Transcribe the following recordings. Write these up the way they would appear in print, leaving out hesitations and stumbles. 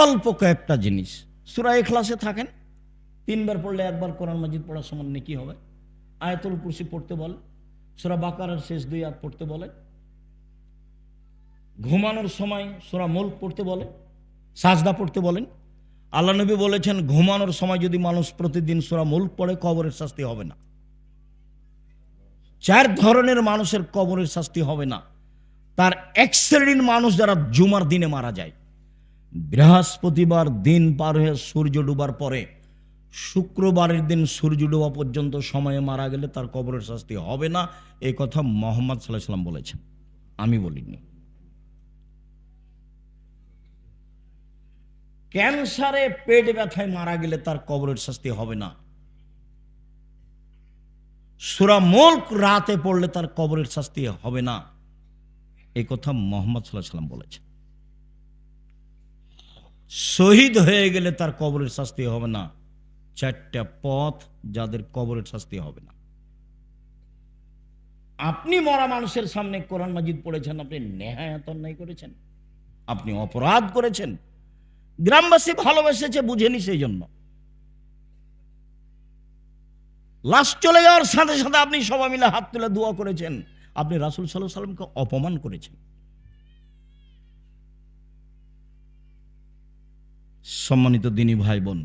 অল্প কয়েকটা জিনিস। সূরা ইখলাসে থাকেন, 3 বার পড়লে 1 বার কোরআন মাজিদ পড়ার সমান নেকি হবে। আয়াতুল কুরসি পড়তে বলে, সূরা বাকারার শেষ 2 আয়াত পড়তে বলে, ঘুমানোর সময় সূরা মুলক পড়তে বলে, সাজদা পড়তে বলেন। আল্লাহ নবী বলেছেন ঘুমানোর সময় যদি মানুষ প্রতিদিন সূরা মুলক পড়ে কবরের শাস্তি হবে না। 4 ধরনের মানুষের কবরের শাস্তি হবে না। তার এক শ্রেণীর মানুষ যারা জুমার দিনে মারা যায়, বৃহস্পতিবার দিন পার হয়ে সূর্য ডুবার পরে শুক্রবারের দিন সূর্য ডোবা পর্যন্ত সময়ে মারা গেলে তার কবরের শাস্তি হবে না। এই কথা মুহাম্মদ সাল্লাল্লাহু আলাইহি ওয়াসাল্লাম বলেছেন, আমি বলিনি। ক্যান্সারে পেট ব্যথায় মারা গেলে তার কবরের শাস্তি হবে না। সূরা মুলক রাতে পড়লে তার কবরের শাস্তি হবে না। এই কথা মুহাম্মদ সাল্লাল্লাহু আলাইহি ওয়াসাল্লাম বলেছেন। শহীদ হয়ে গেলে তার কবরের শাস্তি হবে না। 4টা পথ যাদের কবরের শাস্তি হবে না। আপনি মরা মানুষের সামনে কোরআন মাজিদ পড়েছেন, আপনি নেহায়াত অন্যায় করেছেন, আপনি অপরাধ করেছেন। গ্রামবাসী ভালোবেসেছে, বুঝেনি, সেই জন্য লাশ চলে যাওয়ার সাথে সাথে আপনি সবাই মিলে হাত তুলে দোয়া করেছেন। আপনি রাসূল সাল্লাল্লাহু আলাইহি ওয়াসাল্লামকে অপমান করেছেন। সম্মানিত দিনী ভাই বোন,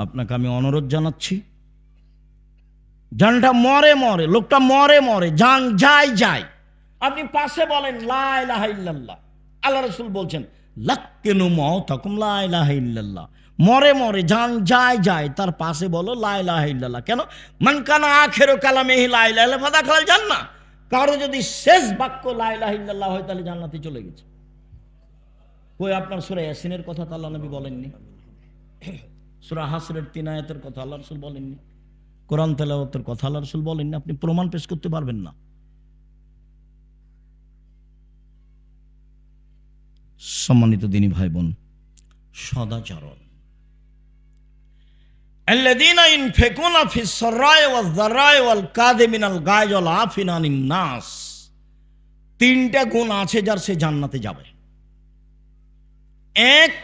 আপনাকে আমি অনুরোধ জানাচ্ছি, জানটা মরে মরে, লোকটা মরে মরে, জান যায় যায়, আপনি পাশে বলেন লা ইলাহা ইল্লাল্লাহ। আল্লাহ রাসূল বলছেন লাক্কিনু মাউতাকুম লা ইলাহা ইল্লাল্লাহ। মরে মরে, জান যায় যায়, তার পাশে বলো লা ইলাহা ইল্লাল্লাহ। কেন? মান কানা আখিরু কালামিহি লা ইলাহা ইল্লাল্লাহ ফাদাখালাল জান্নাহ। কারো যদি শেষ বাক্য লা ইলাহা ইল্লাল্লাহ হয় তাহলে জান্নাতে চলে গেছে। কই আপনার সূরা ইয়াসিনের কথা তো আল্লাহ নবী বলেননি, সূরা হাসরের 3 আয়াতের কথা আল্লাহ রাসূল বলেননি, কোরআন তেলাওয়াতের কথা আল্লাহ রাসূল বলেননি। আপনি প্রমাণ পেশ করতে পারবেন না। সম্মানিত দিনী ভাই বোন, সদাচরণ, আল্লাযীনা ইনফিকুনা ফিস সাররাই ওয়াজ যাররাই ওয়াল কাযিমিনাল গায়জ ওয়াল আফিনা আনিন নাস। 3টা গুণ আছে যার সে জান্নাতে যাবে। 1,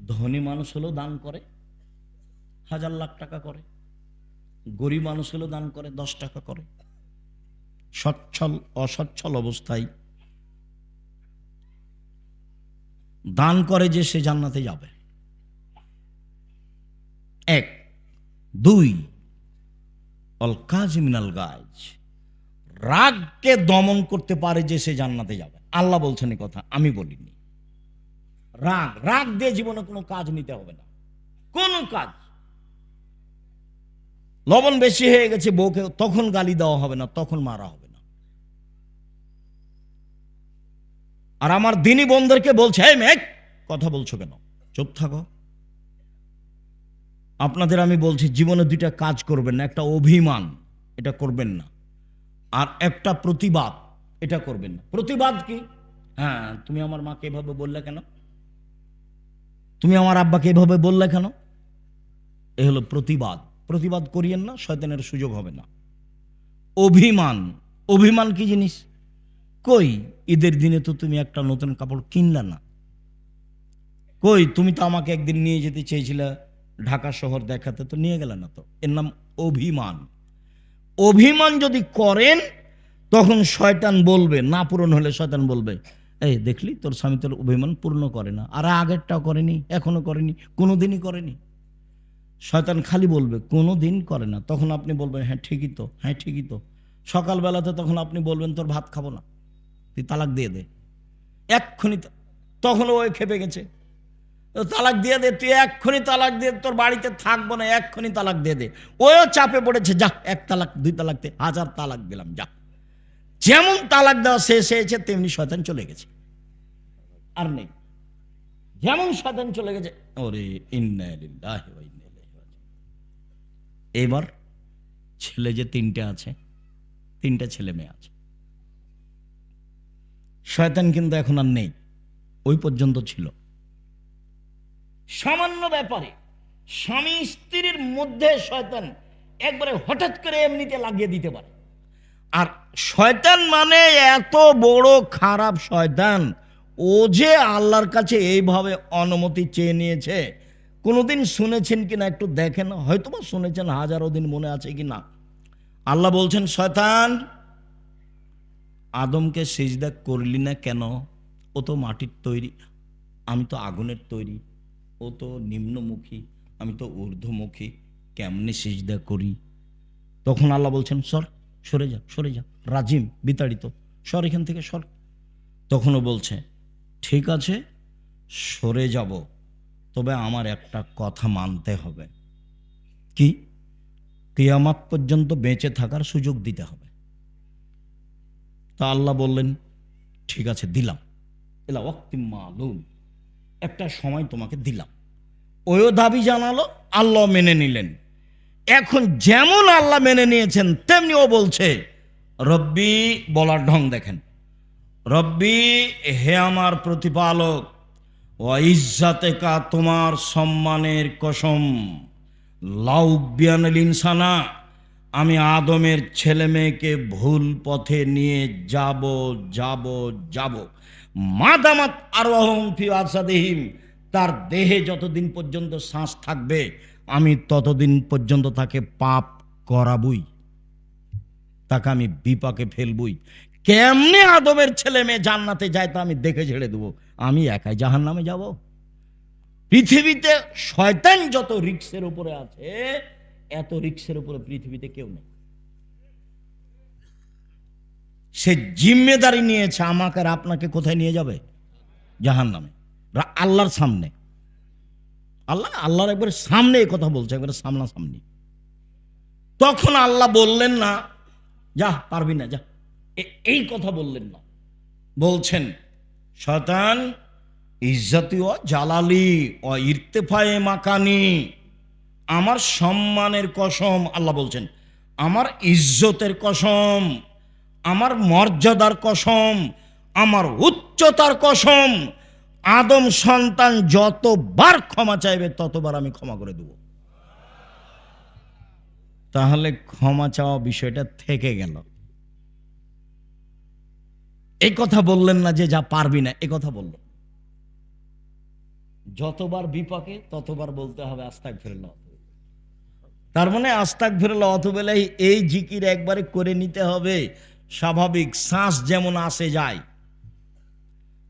ধনী মানুষ হলেও দান করে, 1000 লাখ টাকা করে। গরিব মানুষ হলেও দান করে, 10 টাকা করে। সচ্ছল অসচ্ছল অবস্থায় দান করে যে সে জান্নাতে যাবে। 1। 2, অল কাযিমিনাল গায়জ, রাগকে দমন করতে পারে যে সে জান্নাতে যাবে। আল্লাহ বলছেন এই কথা, আমি বলিনি। রাগ দিয়ে জীবনে কোনো কাজ নিতে হবে না, কোনো কাজ। লবণ বেশি হয়ে গেছে বউকে, তখন গালি দেওয়া হবে না, তখন মারা হবে না। আর আমার দিনী বোনদেরকে বলছে, এই মেয়ে কথা বলছো কেন, চুপ থাকো। আপনাদের আমি বলছি, জীবনে 2টা কাজ করবেন না। একটা অভিমান, এটা করবেন না। আর একটা প্রতিবাদ, এটা করবেন না। প্রতিবাদ কি? হ্যাঁ, তুমি আমার মাকে এভাবে বললে কেন, তুমি আমার আব্বাকে এভাবে বললে কেন, এ হলো প্রতিবাদ। প্রতিবাদ করিয়েন না, শয়তানের সুযোগ হবে না। অভিমান, অভিমান কি জিনিস? কই ঈদের দিনে তো তুমি একটা নতুন কাপড় কিনলে না, কই তুমি তো আমাকে একদিন নিয়ে যেতে চেয়েছিলে ঢাকা শহর দেখাতে, তো নিয়ে গেলে না, তো এর নাম অভিমান। অভিমান যদি করেন তখন শয়তান বলবে, না পূরণ হলে শয়তান বলবে, এই দেখলি তোর স্বামী তোর অভিমান পূর্ণ করে না, আর আগেরটাও করেনি, এখনো করেনি, কোনোদিনই করেনি। শয়তান খালি বলবে কোনোদিন করে না। তখন আপনি বলবেন হ্যাঁ ঠিকই তো, হ্যাঁ ঠিকই তো। সকালবেলাতে তখন আপনি বলবেন তোর ভাত খাবো না, তুই তালাক দিয়ে দে এক্ষুনি। তখন ও খেপে গেছে, তালাক দিয়ে দে, তুই এক্ষুনি তালাক দিয়ে, তোর বাড়িতে থাকবো না, এক্ষুনি তালাক দিয়ে দে। ওও চাপে পড়েছে, যা 1 তালাক 2 তালাক 1000 তালাক দিলাম, যা। যেমন তালাক দেওয়া শেষ হয়েছে তেমনি শয়তান চলে গেছে, আর নেই। যেমন শয়তান চলে গেছে, ওরে ইন্না লিল্লাহি ওয়া ইন্না ইলাইহি রাজিউন। এবার ছেলে যে 3টে আছে, 3টা ছেলে মেয়ে আছে। শয়তান কিন্তু এখন আর নেই, ওই পর্যন্ত ছিল। সামান্য ব্যাপারে স্বামী স্ত্রীর মধ্যে শয়তান একবারে হঠাৎ করে এমনিতে লাগিয়ে দিতে পারে। আর শয়তান মানে এত বড় খারাপ শয়তান, ও যে আল্লাহর কাছে এইভাবে অনুমতি চেয়ে নিয়েছে, কোনোদিন শুনেছেন কিনা একটু দেখেন, হয়তোবা শুনেছেন, হাজারো দিন মনে আছে কিনা। আল্লাহ বলছেন, শয়তান, আদমকে সিজদা করলি না কেন? ও তো মাটির তৈরি, আমি তো আগুনের তৈরি। ও তো নিম্নমুখী, আমি তো ঊর্ধ্বমুখী, কেমনে সিজদা করি? তখন আল্লাহ বলছেন, সরে যা, সরে যা, রাজিম, বিতাড়িত, সর এখান থেকে, সর। তখনও বলছে, ঠিক আছে, সরে যাব, তবে আমার একটা কথা মানতে হবে। কি? কিয়ামত পর্যন্ত বেঁচে থাকার সুযোগ দিতে হবে। তা আল্লাহ বললেন, ঠিক আছে, দিলাম, এলা ওয়াক্তিম মালুম, একটা সময় তোমাকে দিলাম। ওও দাবি জানালো, আল্লাহ মেনে নিলেন। এখন যেমন আল্লাহ মেনে নিয়েছেন, তেমনি ও বলছে রব্বি, বলার ঢং দেখেন, রব্বি, হে আমার প্রতিপালক, ও ইজ্জাতেকা, তোমার সম্মানের কসম, লাউবিয়ানিল ইনসানা, আমি আদমের ছেলে মেয়েকে ভুল পথে নিয়ে যাব যাব যাব, মাদামাত আরওয়াহুম ফি আজসাদিহিম, তার দেহে যতদিন পর্যন্ত শ্বাস থাকবে আমি ততদিন পর্যন্ত তাকে পাপ করাবই, তাকে আমি বিপাকে ফেলবই। কেমনে আদমের ছেলে মেয়ে জান্নাতে যায় তা আমি দেখে ছেড়ে দেবো, আমি একাই জাহান্নামে যাব? পৃথিবীতে শয়তান যত রিক্সের উপরে আছে, এত রিক্সের উপরে পৃথিবীতে কেউ নেই। সে জিম্মেদারি নিয়েছে আমাকে আর আপনাকে কোথায় নিয়ে যাবে? জাহান্নামে, আল্লাহর সামনে। আল্লাহর একবার সামনে এই কথা বলছে, একবার সামনাসামনি। তখন আল্লাহ বললেন না, যা পারবি না, যা, এই কথা বললেন না। বলছেন, শয়তান, ইজ্জতি ও জালালি ও ইরতেফায়ে মাকানি, আমার সম্মানের কসম, আল্লাহ বলছেন, আমার ইজ্জতের কসম, আমার মর্যাদার কসম, আমার উচ্চতার কসম, আদম সন্তান যতবার ক্ষমা চাইবে ততবার আমি ক্ষমা করে দেব। তাহলে ক্ষমা চাওয়া বিষয়টা থেকে গেল। এই কথা বললেন না যে যা পারবি না, এই কথা বললেন। যতবার বিপাকে ততবার বলতে হবে আস্তাগফিরুল্লাহ। তার মানে আস্তাগফিরুল্লাহ অতবেলাই এই জিকির একবারে করে নিতে হবে। স্বাভাবিক শ্বাস যেমন আসে যায়,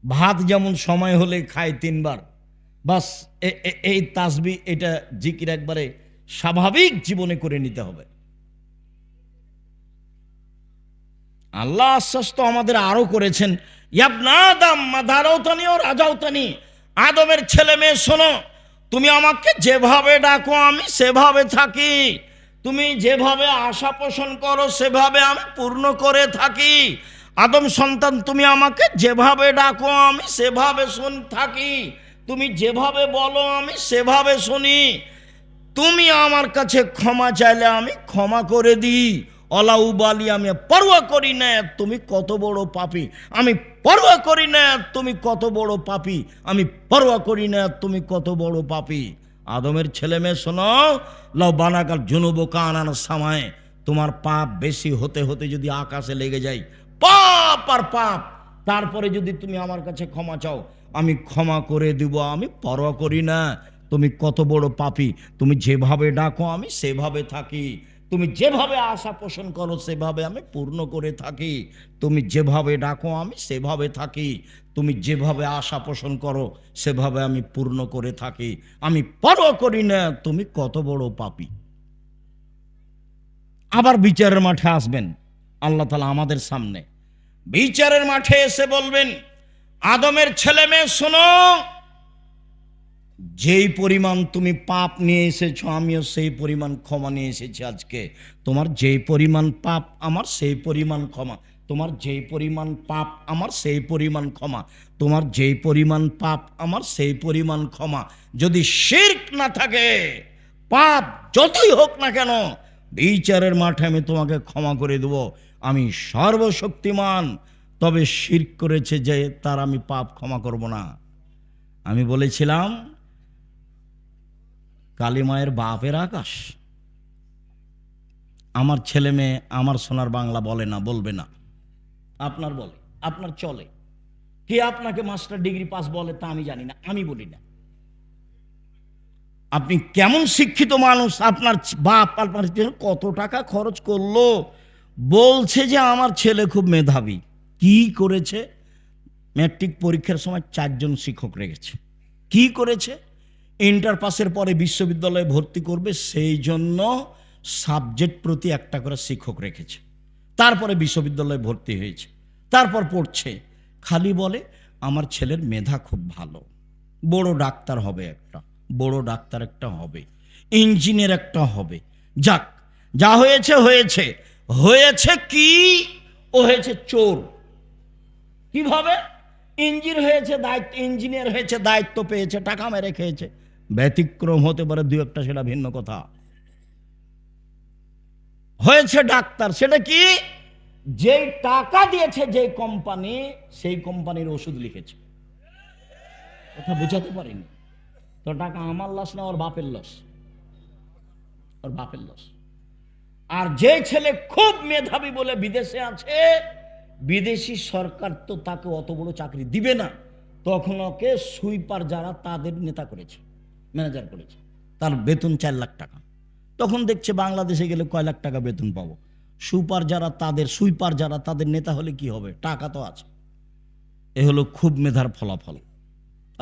ভাত যেমন সময় হলে খায় 3 বার, বাস এই তাসবি, এটা জিকির একবারে স্বাভাবিক জীবনে করে নিতে হবে। আল্লাহ আশ্বাস তো আমাদের আরো করেছেন, ইয়াবনা আদম মাদারাউতানি ও রাজাউতানি, আদমের ছেলে মেয়ে শোনো, তুমি আমাকে যেভাবে ডাকো আমি সেভাবে থাকি, তুমি যেভাবে আশা পোষণ করো সেভাবে আমি পূর্ণ করে থাকি। আদম সন্তান, তুমি আমাকে যেভাবে ডাকো আমি সেভাবে থাকি, তুমি যেভাবে বলো আমি সেভাবে শুনি, তুমি আমার কাছে ক্ষমা চাইলে আমি ক্ষমা করে দিই, অলাউবালি, আমি পরোয়া করি না তুমি কত বড় পাপী, আমি পরোয়া করি না তুমি কত বড় পাপী, আমি পরোয়া করি না তুমি কত বড় পাপী। আদমের ছেলে মেয়ে শোনো, লাউ বানাকাল জুনুব কানান সামায়, তোমার পাপ বেশি হতে হতে যদি আকাশে লেগে যায়, পাপ আর পাপ, তারপরে যদি তুমি আমার কাছে ক্ষমা চাও আমি ক্ষমা করে দিব, আমি পরোয়া করি না তুমি কত বড় পাপী, তুমি যেভাবে ডাকো আমি সেভাবে থাকি, তুমি যেভাবে আশা পোষণ করো সেভাবে আমি পূর্ণ করে থাকি, তুমি যেভাবে ডাকো আমি সেভাবে থাকি, তুমি যেভাবে আশা পোষণ করো সেভাবে আমি পূর্ণ করে থাকি, আমি পরোয়া করি না তুমি কত বড় পাপী। আবার বিচারের মাঠে আসবেন আল্লাহ তাআলা আমাদের সামনে, বিচারের মাঠে এসে বলবেন, আদমের ছেলে মেয়ে শোনো, যেই পরিমাণ তুমি পাপ নিয়ে এসেছো আমিও সেই পরিমাণ ক্ষমা নিয়ে এসেছি আজকে, তোমার যেই পরিমাণ পাপ আমার সেই পরিমাণ ক্ষমা, তোমার যেই পরিমাণ পাপ আমার সেই পরিমাণ ক্ষমা, তোমার যেই পরিমাণ পাপ আমার সেই পরিমাণ ক্ষমা। যদি শিরক না থাকে, পাপ যতই হোক না কেন, বিচারের মাঠে আমি তোমাকে ক্ষমা করে দেব, আমি সর্বশক্তিমান। তবে শিরক করেছে যে তার আমি পাপ ক্ষমা করব না। আমি বলেছিলাম কালিমায়ের বাপের আকাশ, আমার ছেলে মেয়ে আমার সোনার বাংলা বলে না, বলবে না, আপনার বলে, আপনার চলে, কে আপনাকে মাস্টার ডিগ্রি পাস বলে তা আমি জানি না, আমি বলি না। আপনি কেমন শিক্ষিত মানুষ, আপনার বাপ আপনার কত টাকা খরচ করলো, বলছে যে আমার ছেলে খুব মেধাবী। কি করেছে? ম্যাট্রিক পরীক্ষার সময় 4 জন শিক্ষক রেখেছে। কি করেছে? ইন্টার পাসের পরে বিশ্ববিদ্যালয়ে ভর্তি করবে, সেই জন্য সাবজেক্ট প্রতি একটা করে শিক্ষক রেখেছে। তারপরে বিশ্ববিদ্যালয়ে ভর্তি হয়েছে, তারপর পড়ছে। খালি বলে আমার ছেলের মেধা খুব ভালো, বড় ডাক্তার হবে, একটা বড় ডাক্তার একটা হবে, ইঞ্জিনিয়ার একটা হবে। যাক, যা হয়েছে হয়েছে। হয়েছে কি? ও হয়েছে চোর। কিভাবে? ইঞ্জিনিয়ার হয়েছে, দায়িত্ব পেয়েছে, টাকা মেরে খেয়েছে। ব্যতিক্রম হতে পারে দু একটা, সেটা ভিন্ন কথা। হয়েছে ডাক্তার, সেটা কি? যেই টাকা দিয়েছে যে কোম্পানি, সেই কোম্পানির ওষুধ লিখেছে। কথা বুঝাতে পারিনি তো? টাকা আমার লস না, ওর বাপের লস, ওর বাপের লস। আর যে ছেলে খুব মেধাবী বলে বিদেশে আছে, বিদেশি সরকার তো তাকে অত বড় চাকরি দিবে না, তখন ওকে সুইপার যারা তাদের নেতা করেছে, ম্যানেজার করেছে, তার বেতন 4 লাখ টাকা। তখন দেখছে বাংলাদেশে গেলে কয় লাখ টাকা বেতন পাবো, সুইপার যারা তাদের নেতা হলে কি হবে, টাকা তো আছে। এ হলো খুব মেধার ফলাফল।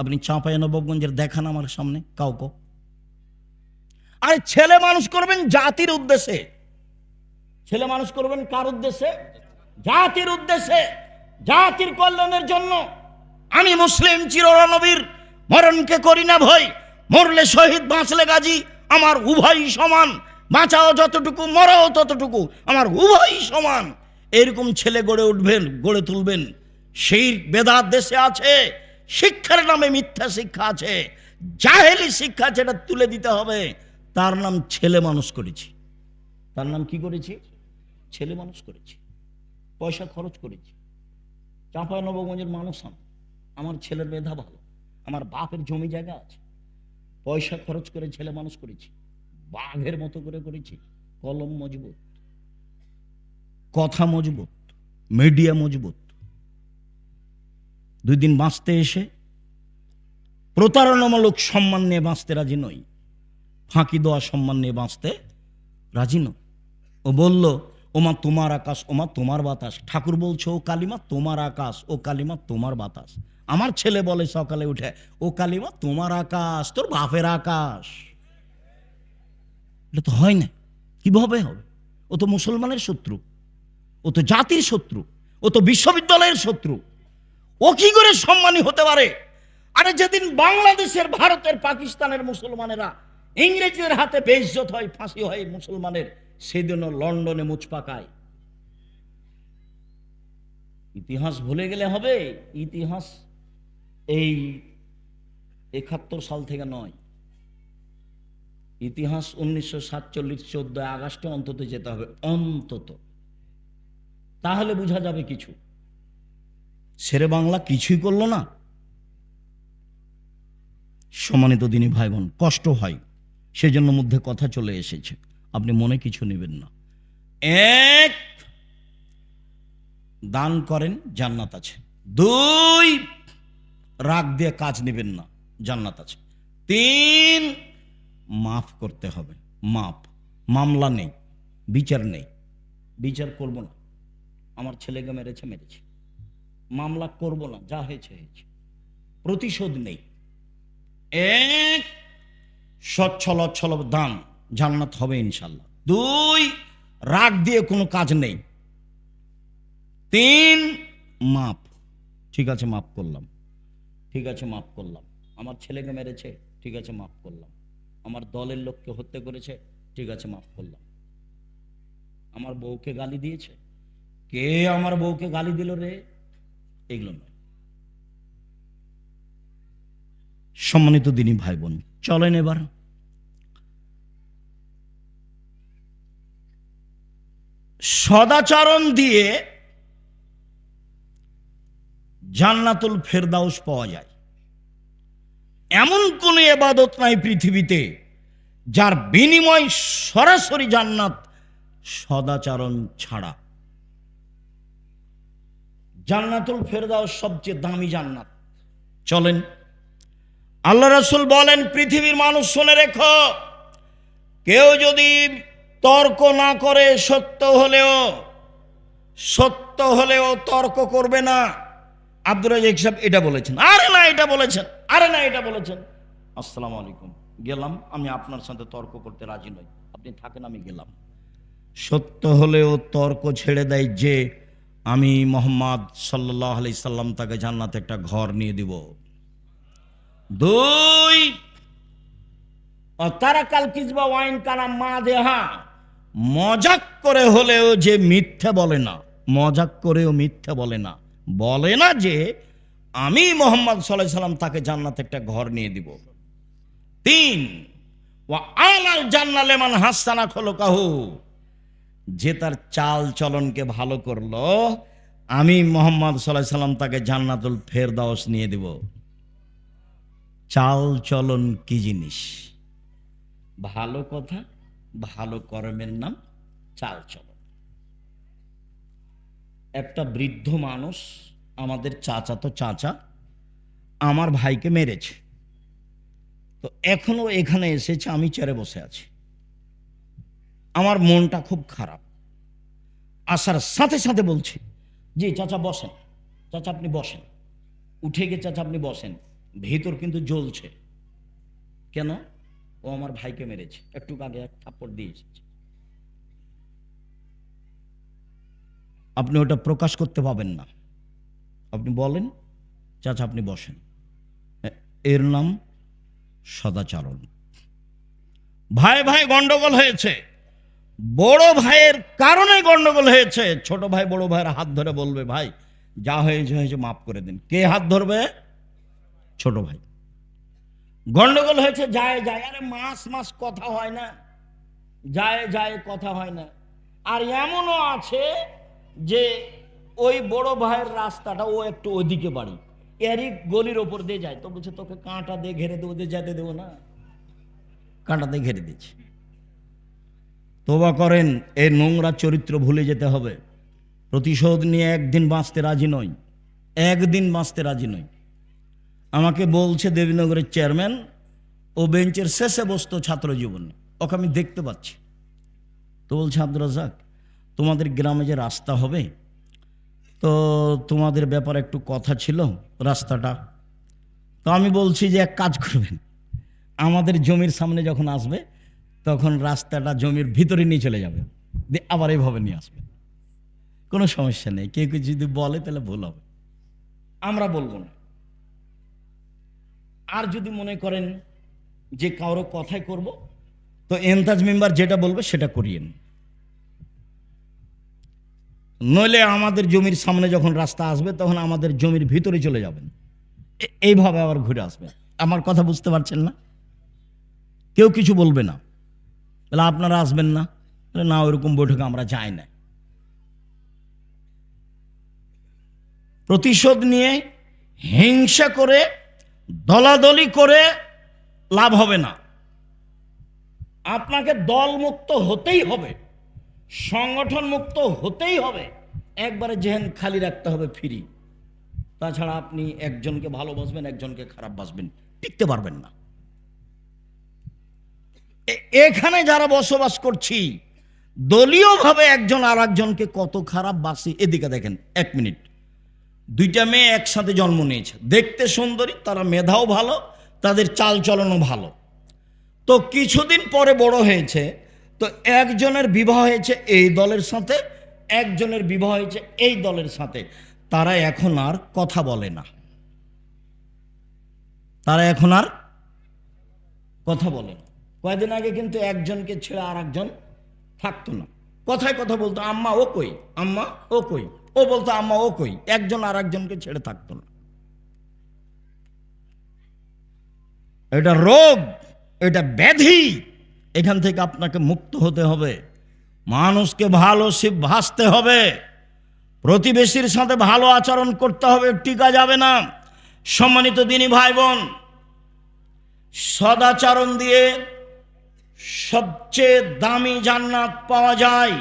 আপনি চাঁপাইনবাবগঞ্জের দেখান আমার সামনে কাউকে। আরে ছেলে মানুষ করবেন জাতির উদ্দেশ্যে, ছেলে মানুষ করবেন কার উদ্দেশ্যে? জাতির উদ্দেশ্যে, জাতির কল্যাণের জন্য। আমি মুসলিম চিরনবীর মরণকে করি না ভয়, মরলে শহীদ বাঁচলে গাজী, আমার উভয়ই সমান, বাঁচাও যতটুকু মরাও ততটুকু, আমার উভয়ই সমান। এরকম ছেলে গড়ে তুলবেন। সেই বেদাত দেশে আছে, শিক্ষার নামে মিথ্যা শিক্ষা আছে, জাহেলি শিক্ষা, যেটা তুলে দিতে হবে। তার নাম ছেলে মানুষ করেছি। তার নাম কি করেছি? ছেলে মানুষ করেছি, পয়সা খরচ করেছি। চাঁপাইনবাবগঞ্জের মানুষ আমার ছেলের মেধা ভালো, আমার বাপের জমি জায়গা আছে, পয়সা খরচ করে ছেলে মানুষ করেছি, বাঘের মতো করে করেছি। কলম মজবুত, কথা মজবুত, মিডিয়া মজবুত। 2 দিন বাঁচতে এসে প্রতারণামূলক সম্মান নিয়ে বাঁচতে রাজি নই, ফাঁকি দেওয়া সম্মান নিয়ে বাঁচতে রাজি নই। ও বলল ওমা তোমার আকাশ, ওমা তোমার বাতাস। ঠাকুর বলছে ও কালিমা তোমার আকাশ, ও কালিমা তোমার বাতাস। আমার ছেলে বলে সকালে উঠে, ও কালিমা তোমার আকাশ, তোর বাপের আকাশ। এটা তো হয় না, কিভাবে হবে? ও তো মুসলমানের শত্রু, ও তো জাতির শত্রু, ও তো বিশ্ববিদ্যালয়ের শত্রু। ও কি করে সম্মানী হতে পারে? আরে যেদিন বাংলাদেশের, ভারতের, পাকিস্তানের মুসলমানেরা ইংরেজদের হাতে বেইজ্জত হয়, ফাঁসি হয় মুসলমানের, সেদিনও লন্ডনে মুচ পাকায়। ইতিহাস ভুলে গেলে হবে? ইতিহাস এই 71 সাল থেকে নয়, ইতিহাস 1947 14 আগস্টে অন্তত যেতে হবে, অন্তত। তাহলে বোঝা যাবে কিছু। শেরে বাংলা কিছুই করলো না। সম্মানিত দিনী ভাই বোন, কষ্ট হয়, সেজন্য মধ্যে কথা চলে এসেছে, আপনি মনে কিছু নেবেন না। 1, দান করেন, জান্নাত আছে। 2, রাগ দিয়ে কাজ নেবেন না, জান্নাত আছে। 3, মাফ করতে হবে, মাপ। মামলা নেই, বিচার নেই, বিচার করব না। আমার ছেলেকে মেরেছে, মামলা করব না, যা হয়েছে হয়েছে। প্রতিশোধ নেই। 1, সচ্ছল অচ্ছল দান, জান্নাত হবে ইনশাল্লাহ। 2, রাগ দিয়ে কোনো কাজ নেই। 3, মাপ। ঠিক আছে মাফ করলাম, ঠিক আছে মাফ করলাম। আমার ছেলেকে মেরেছে, ঠিক আছে মাফ করলাম। আমার দলের লোককে হত্যা করেছে, ঠিক আছে মাফ করলাম। আমার বউকে গালি দিয়েছে, কে আমার বউকে গালি দিল রে, এগুলো নয়। সম্মানিত দিনী ভাই বোন, চলেন এবার সদাচরণ দিয়ে জান্নাতুল ফেরদাউস পাওয়া যায়। এমন কোন ইবাদত নাই পৃথিবীতে যার বিনিময় সরাসরি জান্নাত, সদাচরণ ছাড়া। জান্নাতুল ফেরদাউস সবচেয়ে দামি জান্নাত। চলেন, আল্লাহ রাসূল বলেন, পৃথিবীর মানুষ শুনে রেখো, কেউ যদি তর্ক না করে, সত্য হলেও তর্ক করবে না। আব্দুর রাজ্জাক সাহেব এটা বলেছেন, আরে না এটা বলেছেন, আরে না এটা বলেছেন, আসসালামু আলাইকুম, গেলাম, আমি আপনার সাথে তর্ক করতে রাজি নই, আপনি থাকেন, আমি গেলাম। সত্য হলেও তর্ক ছেড়ে দেয় যে আমি মোহাম্মদ সাল্লাল্লাহু আলাইহি সাল্লাম তাকে জান্নাতে একটা ঘর নিয়ে দিব। দুই, তারাকাল কিজবা ওয়াইন কানা মা দেহা, মজাক করে হলেও যে মিথ্যা বলে না, মজাক করেও মিথ্যা বলে না, বলে না যে আমি মোহাম্মদ সাল্লাল্লাহু আলাইহি সাল্লাম তাকে জান্নাতে একটা ঘর নিয়ে দিব। তিন, ওয়া আলাল জান্নাহ লিমান হাসানা খুলুকাহু, যে তার চাল চলনকে ভালো করলো, আমি মোহাম্মদ সাল্লাল্লাহু আলাইহি সাল্লাম তাকে জান্নাতুল ফেরদাউস নিয়ে দিব। চাল চলন কি জিনিস? ভালো কথা, ভালো কর্মের নাম চাল চলন। একটা বৃদ্ধ মানুষ, আমাদের চাচা আমার ভাইকে মেরেছে, তো এখনো এখানে এসেছে, আমি চেয়ারে বসে আছি, আমার মনটা খুব খারাপ। আসার সাথে সাথে বলছি, জি চাচা বসেন, চাচা আপনি বসেন, উঠে গিয়ে চাচা আপনি বসেন, ভেতর কিন্তু জ্বলছে। কেন? ও আমার ভাইকে মেরেছে, একটু আগে এক থাপ্পড় দিয়ে এসেছে। আপনি ওটা প্রকাশ করতে পাবেন না, আপনি বলেন চাচা আপনি বসেন। এর নাম সদাচরণ। ভাই ভাই গন্ডগোল হয়েছে, বড় ভাইয়ের কারণে গন্ডগোল হয়েছে। ছোট ভাই বড় ভাইয়ের হাত ধরে বলবে, ভাই যা হয়েছে হয়েছে, মাফ করে দিন। কে হাত ধরবে? ছোট ভাই। গন্ডগোল হয়েছে, যায় যায়, আরে মাস কথা হয় না, যায় কথা হয় না। আর এমনও আছে যে ওই বড় ভাইয়ের রাস্তাটা ও একটু ওদিকে বাড়ি, এরই গলির ওপর দিয়ে যায়, তো বলছে তোকে কাঁটা দিয়ে ঘেরে দেবো, দিয়ে যেতে দেবো না, কাঁটা দিয়ে ঘেরে দিচ্ছে। তোবা করেন, এই নোংরা চরিত্র ভুলে যেতে হবে। প্রতিশোধ নিয়ে একদিন বাঁচতে রাজি নই, একদিন বাঁচতে রাজি নই। আমাকে বলছে দেবীনগরের চেয়ারম্যান, ও বেঞ্চের শেষে বসতো ছাত্র জীবনে, ওকে আমি দেখতে পাচ্ছি। তো বলছে, আব্দুর রাজ্জাক তোমাদের গ্রামে যে রাস্তা হবে, তো তোমাদের ব্যাপারে একটু কথা ছিল রাস্তাটা। তো আমি বলছি যে এক কাজ করবেন, আমাদের জমির সামনে যখন আসবে তখন রাস্তাটা জমির ভিতরে নিয়ে চলে যাবে, আবার এইভাবে নিয়ে আসবে, কোনো সমস্যা নেই। কেউ কেউ যদি বলে তাহলে ভুল হবে, আমরা বলবো না। আর যদি মনে করেন যে কারো কথাই করব, তো এনতাজ মেম্বার যেটা বলবে সেটা করিয়েন, নইলে আমাদের জমির সামনে যখন রাস্তা আসবে তখন আমাদের জমির ভিতরে চলে যাবেন, এইভাবে আবার ঘুরে আসবে। আমার কথা বুঝতে পারছেন না? কেউ কিছু বলবে না, তাহলে আপনারা আসবেন না? তাহলে না, ওইরকম বৈঠকে আমরা যাই না। প্রতিশোধ নিয়ে হিংসা করে দলাদলি করে লাভ হবে না। আপনাকে দল মুক্ত হতেই হবে, সংগঠন মুক্ত হতেই হবে, একবারে জেহেন খালি রাখতে হবে, ফ্রি। তাছাড়া আপনি একজনকে ভালোবাসবেন, একজনকে খারাপ বাসবেন, টিকতে পারবেন না। এখানে যারা বসবাস করছি, দলীয়ভাবে একজন আর একজনকে কত খারাপ বাসি। এদিকে দেখেন, এক মিনিট, দুইটা মেয়ে একসাথে জন্ম নিয়েছে, দেখতে সুন্দরী, তারা মেধাও ভালো, তাদের চাল চলনও ভালো। তো কিছুদিন পরে বড় হয়েছে, তো একজনের বিবাহ হয়েছে এই দলের সাথে, একজনের বিবাহ হয়েছে এই দলের সাথে। তারা এখন আর কথা বলে না, তারা এখন আর কথা বলে না। কয়েকদিন আগে কিন্তু একজনকে ছেড়ে আর একজন থাকতো না, কথায় কথা বলতো, আম্মা ও কই, আম্মা ও কই, ও বলতো আম্মা ও কই, একজন আর একজনকে ছেড়ে থাকতো না। এটা রোগ, এটা ব্যাধি, এখান থেকে আপনাকে মুক্ত হতে হবে। মানুষকে ভালো ভাসতে হবে, প্রতিবেশীর সাথে ভালো আচরণ করতে হবে, টিকা যাবে না। সম্মানিত দিনী ভাই বোন, সদাচরণ দিয়ে সবচেয়ে দামি জান্নাত পাওয়া যায়।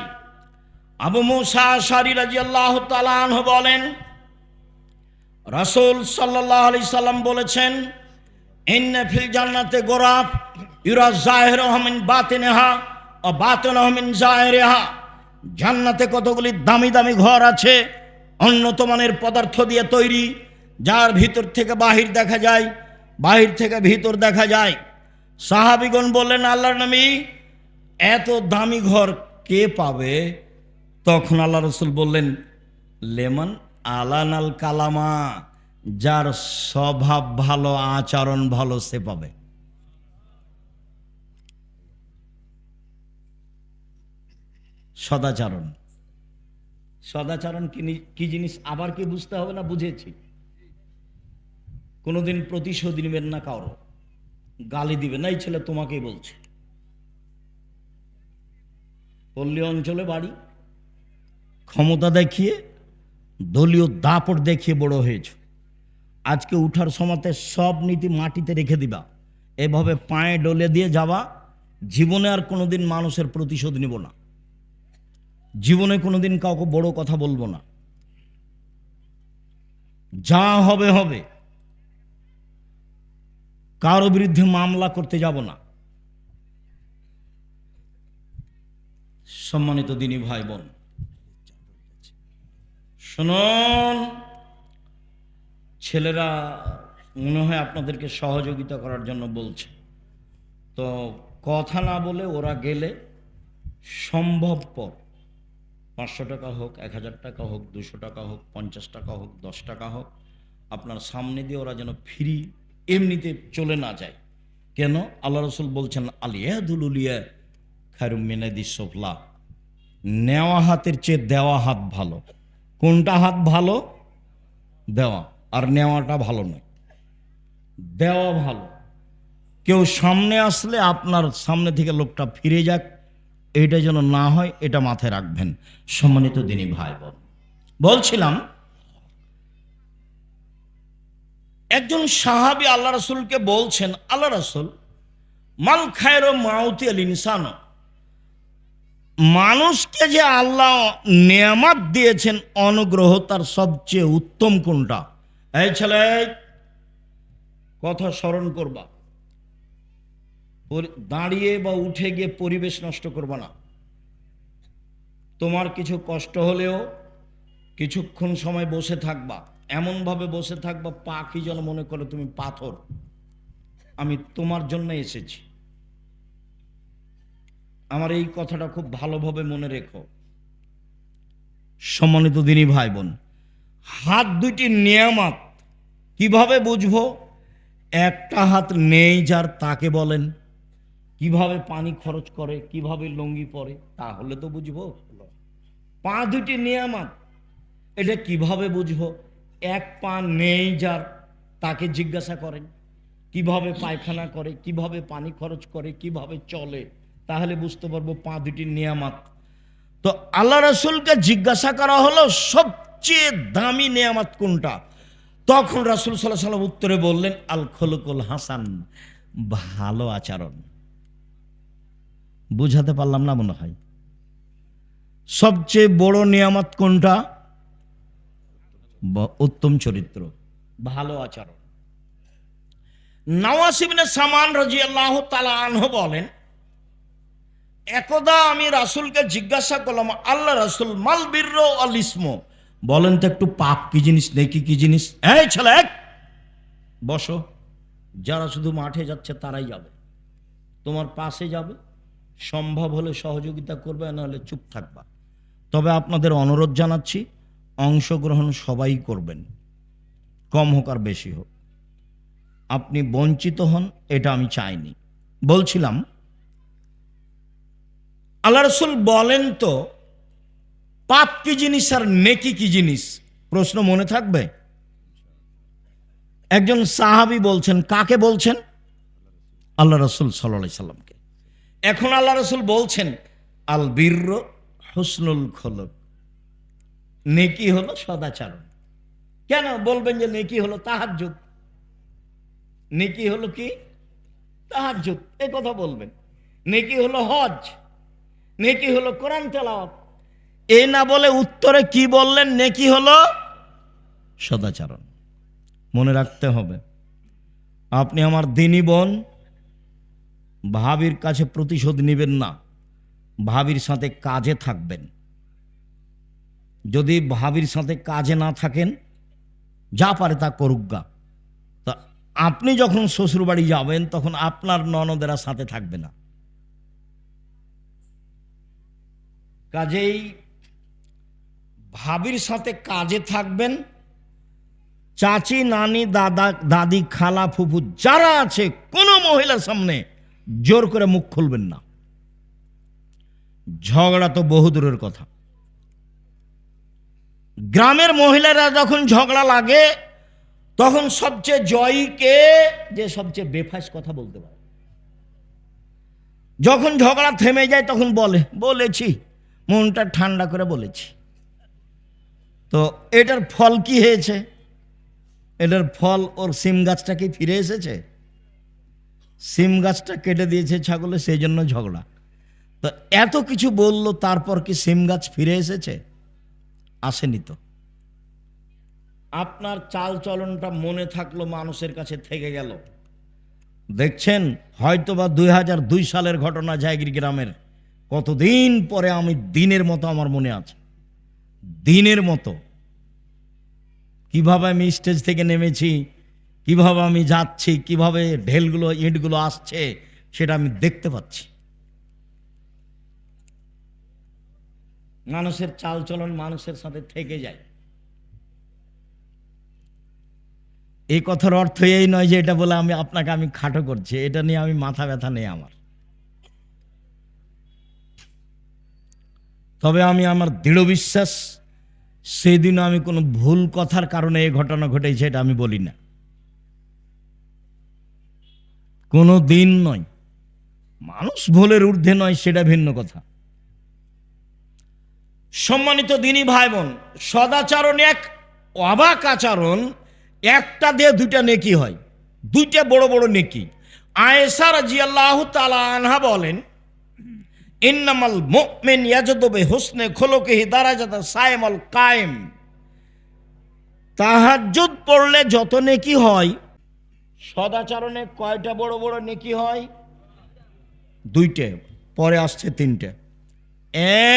আবু মুসা আশআরী রাদিয়াল্লাহু তাআলা আনহু বলেন, রাসূল সাল্লাল্লাহু আলাইহি সাল্লাম বলেছেন, ইন্না ফিল জান্নাতে গোরাফ ইউরা যাহিরুহা মিন বাতিনিহা ওয়া বাতিনুহা মিন যাহিরিহা। জান্নাতে কতগুলি দামি দামি ঘর আছে, উন্নত মানের পদার্থ দিয়ে তৈরি, যার ভিতর থেকে বাহির দেখা যায়, বাহির থেকে ভিতর দেখা যায়। সাহাবীগণ বললেন, আল্লাহর নবী, এত দামি ঘর কে পাবে? তখন আল্লাহ রাসূল বললেন, লেমন আলানাল কালামা, যার স্বভাব ভালো, আচরণ ভালো, সে পাবে। সদাচরণ, সদাচরণ কি জিনিস আবার কি বুঝতে হবে না? বুঝেছি। কোনোদিন প্রতিশোধ নেবেন না, কারো গালি দিবেন না। এই ছেলে তোমাকেই বলছে, পল্লী অঞ্চলে বাড়ি, ক্ষমতা দেখিয়ে, দলীয় দাপট দেখিয়ে বড় হয়েছ। আজকে উঠার সময়তে সব নীতি মাটিতে রেখে দিবা, এভাবে পায়ে ডলে দিয়ে যাবা। জীবনে আর কোনোদিন মানুষের প্রতিশোধ নিব না, জীবনে কোনোদিন কাউকে বড় কথা বলবো না। যা হবে হবে, কারো বিরুদ্ধে মামলা করতে যাব না। সম্মানিত দিনী ভাই বোন, শুনুন, ছেলেরা মনে হয় আপনাদেরকে সহযোগিতা করার জন্য বলছে, তো কথা না বলে ওরা গেলে সম্ভবপর 500 টাকা হোক, 1000 টাকা হোক, 200 টাকা হোক, 50 টাকা হোক, 10 টাকা হোক, আপনার সামনে দিয়ে ওরা যেন ফ্রি এমনিতে চলে না যায়। কেন? আল্লাহ রাসূল বলছেন, আলিয়াদুল উলিয়া খায়রুম মিনাদিস সুফলা, নেওয়া হাতের চেয়ে দেওয়া হাত ভালো। কোনটা হাত ভালো? দেওয়া, আর নেওয়াটা ভালো নয়, দেওয়া ভালো। কেউ সামনে আসলে আপনার সামনে থেকে লোকটা ফিরে যাক, এইটা যেন না হয়, এটা মাথায় রাখবেন। সম্মানিত দিনী ভাই বোন, বলছিলাম, একজন সাহাবী আল্লাহ রাসূলকে বলছেন, আল্লাহ রাসূল, মাল খায়রু মাউতি আল ইনসান, মানুষকে যে আল্লাহ নেয়ামত দিয়েছেন, অনুগ্রহ, তার সবচেয়ে উত্তম কোনটা? এই ছেলে, কথা স্মরণ করবা, দাঁড়িয়ে বা উঠে গিয়ে পরিবেশ নষ্ট করবা না। তোমার কিছু কষ্ট হলেও কিছুক্ষণ সময় বসে থাকবা, এমনভাবে বসে থাকবা পাখি যেন মনে করে তুমি পাথর, আমি তোমার জন্য এসেছি। আমার এই কথাটা খুব ভালোভাবে মনে রেখো। সম্মানিত দিনী ভাই বোন, হাত দুইটি নিয়ামত কিভাবে বুঝবো? একটা হাত নেই যার, তাকে বলেন কিভাবে পানি খরচ করে, কিভাবে লুঙ্গি পরে, তাহলে তো বুঝবো। পা দুটি নিয়ামত, এটা কিভাবে বুঝবো? এক পা নেই যার, তাকে জিজ্ঞাসা করেন কিভাবে পায়খানা করে, কিভাবে পানি খরচ করে, কিভাবে চলে, তাহলে বুঝতে পারবো পা দুটি নিয়ামত। তো আল্লাহ রাসূলকে জিজ্ঞাসা করা হলো সবচেয়ে দামি নিয়ামত কোনটা? তখন রাসূল সাল্লাল্লাহু আলাইহি ওয়াসাল্লাম উত্তরে বললেন, আল খুলুকুল হাসান, ভালো আচরণ। বুঝাতে পারলাম না মনে হয়? সবচেয়ে বড় নিয়ামত কোনটা? উত্তম চরিত্র, ভালো আচরণ। নওয়াস ইবনে সামান রাদিয়াল্লাহু তাআলা আনহু বলেন, একদা আমি রাসূলকে জিজ্ঞাসা করলাম, আল্লাহ রাসূল, মাল বিরর আল ইসম, বলেন তো একটু পাপ কি জিনিস, নেকি কি জিনিস? এই ছেলে, বসো। যারা শুধু মাঠে যাচ্ছে তারাই যাবে, তোমার পাশে যাবে, সম্ভব হলে সহযোগিতা করবে, না হলে চুপ থাকবা। তবে আপনাদের অনুরোধ জানাচ্ছি, অংশগ্রহণ সবাই করবেন, কম হোক আর বেশি হোক। আপনি বঞ্চিত হন, এটা আমি চাইনি। বলছিলাম, আল্লাহ রাসূল বলেন তো পাপ কি জিনিস আর নেকি কি জিনিস? প্রশ্ন মনে থাকবে? একজন সাহাবী বলছেন, কাকে বলছেন? আল্লাহ রাসূল সাল্লাল্লাহু আলাইহি সাল্লামকে। এখন আল্লাহ রাসূল বলছেন, আল বিরর হুসনুল খুলুক, নেকি হলো সদাচরণ। কেন বলবেন যে নেকি হলো তাহাজ্জুদ? নেকি হলো কি? তাহাজ্জুদ, এই কথা বলবেন। নেকি হলো হজ, নেকি হলো কোরআন তেলাওয়াত। এই না বলে উত্তরে কি বললেন? নেকি হলো সদাচরণ। মনে রাখতে হবে। আপনি আমার দিনী বোন, ভাবির কাছে প্রতিশোধ নেবেন না, ভাবির সাথে কাজে থাকবেন। যদি ভাবির সাথে কাজে না থাকেন, যা পারে তা করুক গা। তা আপনি যখন শ্বশুরবাড়ি যাবেন তখন আপনার ননদেরা সাথে থাকবে না। কাজেই ভাবির সাথে কাজে থাকবেন। চাচি, নানি, দাদা, দাদি, খালা, ফুফু যারা আছে, কোনো মহিলার সামনে জোর করে মুখ খুলবেন না। ঝগড়া তো বহু দূরের কথা। গ্রামের মহিলারা যখন ঝগড়া লাগে তখন সবচেয়ে জয়ী কে? যে সবচেয়ে বেফাস কথা বলতে পারে। যখন ঝগড়া থেমে যায় তখন বলেছি, মনটা ঠান্ডা করে বলেছি। তো এটার ফল কি হয়েছে? এটার ফল ওর সিম গাছটা কি ফিরে এসেছে? সিম গাছটা কেটে দিয়েছে ছাগলে, সেই জন্য ঝগড়া। তো এত কিছু বলল, তারপর কি সিম গাছ ফিরে এসেছে? আসেনি তো। আপনার চাল চলনটা মনে থাকলো, মানুষের কাছে থেকে গেল। দেখছেন, হয়তোবা 2002 সালের ঘটনা, জায়গির গ্রামের। কতদিন পরে আমি দিনের মতো আমার মনে আছে, দিনের মতো। কিভাবে আমি স্টেজ থেকে নেমেছি, কিভাবে আমি যাচ্ছি, কিভাবে ঢেলগুলো ইঁটগুলো আসছে, সেটা আমি দেখতে পাচ্ছি। মানুষের চাল চলন মানুষের সাথে থেকে যায়। এই কথার অর্থ এই নয় যে এটা বলে আমি খাটো করছি, এটা নিয়ে আমি মাথা ব্যথা নেই আমার। তবে আমার দৃঢ় বিশ্বাস, সেদিন আমি কোনো ভুল কথার কারণে এই ঘটনা ঘটেছে এটা আমি বলি না, কোনো দিন নয়। মানুষ ভুলের ঊর্ধ্বে নয়, সেটা ভিন্ন কথা। সম্মানিত দিনী ভাই বোন, সদাচরণ এক অবাক আচরণ। একটা দিয়ে দুইটা নেকি হয়, দুইটা বড় বড় নেকি। আয়েশা রাদিয়াল্লাহু তাআলা আনহা বলেন, ইন্নামাল মুমিন ইয়াজদু বিহুসনি খুলুকিহি দারাজাতা সাইমাল কায়েম। তাহাজ্জুদ পড়লে যত নেকি হয়, সদাচরণে কয়টা বড় বড় নেকি হয়? দুইটা, পরে আসছে তিনটে।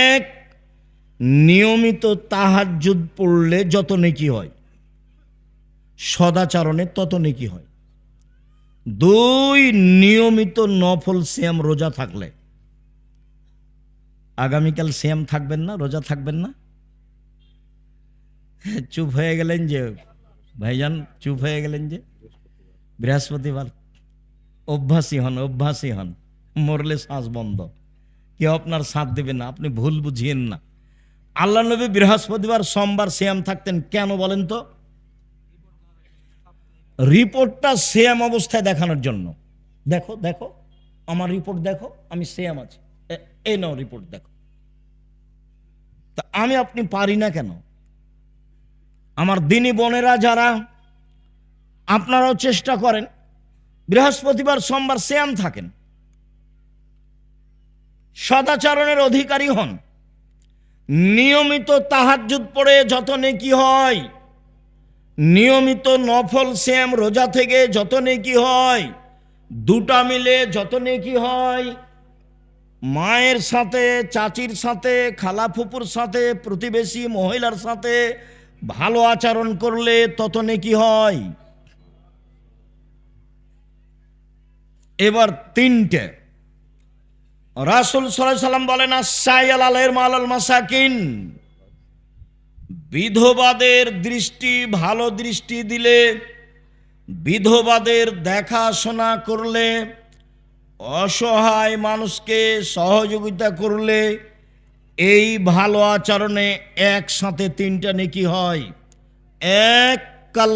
এক, নিয়মিত তাহাজ্জুদ পড়লে যত নেকি হয়, সদাচরণে তত নেকি হয়। দুই, নিয়মিত নফল সিয়াম রোজা থাকলে। আগামীকাল সিয়াম থাকবেন না, রোজা থাকবেন না? চুপ হয়ে গেলেন যে ভাইজান, চুপ হয়ে গেলেন যে। বৃহস্পতিবার অভ্যাসী হন, অভ্যাসী হন, মরলে শ্বাস বন্ধ, কেউ আপনার সাথ দেবে না, আপনি ভুল বুঝিয়েন না। আল্লাহ নবী বৃহস্পতিবার সোমবার সিয়াম থাকতেন, কেন বলেন তো? রিপোর্টটা সিয়াম অবস্থায় দেখানোর জন্য। দেখো দেখো আমার রিপোর্ট দেখো, আমি সিয়াম আছি, এই নাও রিপোর্ট দেখো। তা আপনি পারি না কেন? আমার দিনী বোনেরা যারা, আপনারাও চেষ্টা করেন, বৃহস্পতিবার সোমবার সিয়াম থাকেন, সদাচরণের অধিকারী হন। নিয়মিত তাহাজ্জুদ পড়ে যত নেকি হয়, নিয়মিত নফল সিয়াম রোজা থেকে যত নেকি হয়, দুটা মিলে যত নেকি হয়, মায়ের সাথে, চাচির সাথে, খালা ফুপুর সাথে, প্রতিবেশী মহিলার সাথে ভালো আচরণ করলে তত নেকি হয়। এবার তিনটে, রাসূল সাল্লাল্লাহু আলাইহি সাল্লাম বলেন, আস-সাইয়াল আলাইহিল মালাল মাসাকিন। বিধবাদের দৃষ্টি, ভালো দৃষ্টি দিলে, বিধবাদের দেখাশোনা করলে, অসহায় মানুষকে সহযোগিতা করলে, এই ভালো আচরণে একসাথে তিনটা নেকি হয়। এক, কাল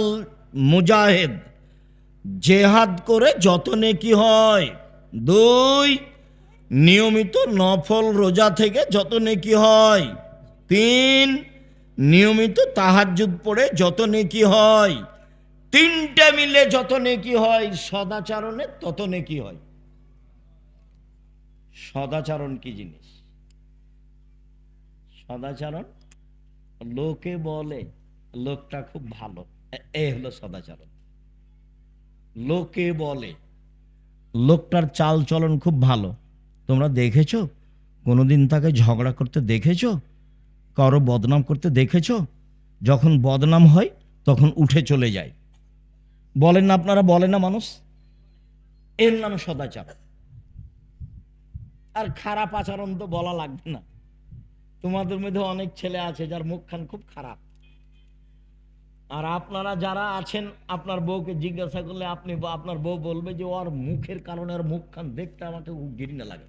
মুজাহিদ, জেহাদ করে যত নেকি হয়। দুই, নিয়মিত নফল রোজা থেকে যত নেকি হয়। তিন, নিয়মিত তাহাজ্জুদ পড়ে যত নেকি হয়। তিনটা মিলে যত নেকি হয়, সদাচরণে তত নেকি হয়। সদাচরণ কি জিনিস? সদাচরণ, লোকে বলে লোকটা খুব ভালো, এই হলো সদাচরণ। লোকে বলে লোকটার চাল চলন খুব ভালো, তোমরা দেখেছো? কোনোদিন তাকে ঝগড়া করতে দেখেছো? কারো বদনাম করতে দেখেছো? যখন বদনাম হয় তখন উঠে চলে যায়। বলেন না আপনারা, বলেন না মানুষ? এর নাম সদাচার। আর খারাপ আচরণ তো বলা লাগবে না। তোমাদের মধ্যে অনেক ছেলে আছে যার মুখখান খুব খারাপ, আর আপনারা যারা আছেন আপনার বউকে জিজ্ঞাসা করলে আপনি আপনার বউ বলবে যে ওর মুখের কারণে আর মুখখান দেখতে আমাকে ঘৃণা লাগে।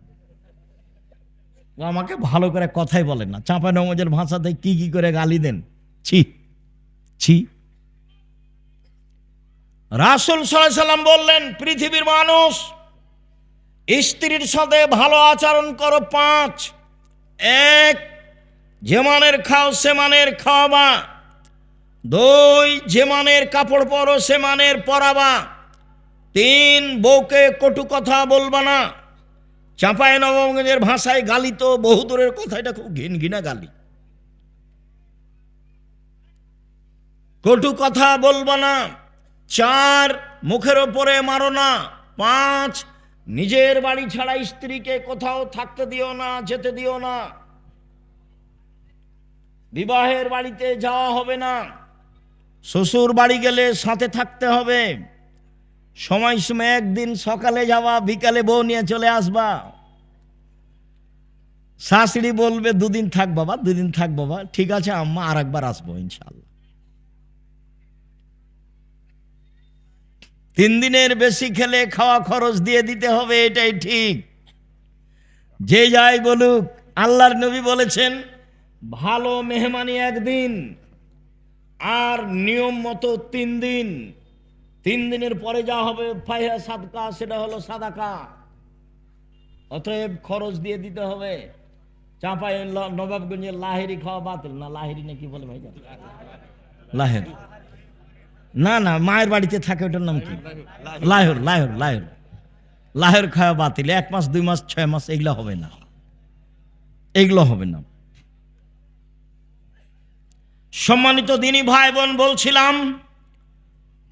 ও আমাকে ভালো করে কথাই বলেন না, চাঁপাইনবাবগঞ্জের ভাষাতে কি কি করে গালি দেন, ছি ছি। রাসূল সাল্লাল্লাহু আলাইহি সাল্লাম বললেন, পৃথিবীর মানুষ স্ত্রীর সাথে ভালো আচরণ করো 5। 1, যে মানের খাও সে মানের খাওয়াবা। 2, যে মানের কাপড় পরো সে মানের পরাবা। 3, বউকে কটু কথা বলবা না। চাঁপাইনবাবগঞ্জের ভাষায় গালি তো বহু দূরের কথা, এটা খুব ঘিনঘিনা গালি। কটু কথা বলবা না। 4, মুখের ওপরে মারো না। 5, নিজের বাড়ি ছাড়া স্ত্রীকে কোথাও থাকতে দিও না, যেতে দিও না। বিবাহের বাড়িতে যাওয়া হবে না। শ্বশুর বাড়ি গেলে সাথে থাকতে হবে। সময় একদিন সকালে যাওয়া, বিকালে বউ নিয়ে চলে আসবা। শাশুড়ি বলবে 2 দিন থাক বাবা, 2 দিন থাক বাবা, ঠিক আছে আম্মা, আর একবার আসবো ইনশাআল্লাহ। 3 দিনের বেশি খেলে খাওয়া খরচ দিয়ে দিতে হবে, এটাই ঠিক। যে যাই বলুক, আল্লাহর নবী বলেছেন ভালো মেহমানি 1 দিন, আর নিয়ম মতো 3 দিন। 3 দিনের পরে যা হবে ফাইহা সাদকা, সেটা হলো সাদাকা। অতএব খরচ দিয়ে দিতে হবে। চাঁপাই নবাবগঞ্জের লাহেরি খাওয়া বাতিল না, লাহেরি না কি বলে ভাই, লাহের না না, মায়ের বাড়িতে থাকে ওটার নাম কি, লাহের। লাহের লাহের লাহের খাওয়া বাতিল। 1 মাস 2 মাস 6 মাস এগুলো হবে না, এগুলো হবে না। সম্মানিত দিনী ভাই বোন, বলছিলাম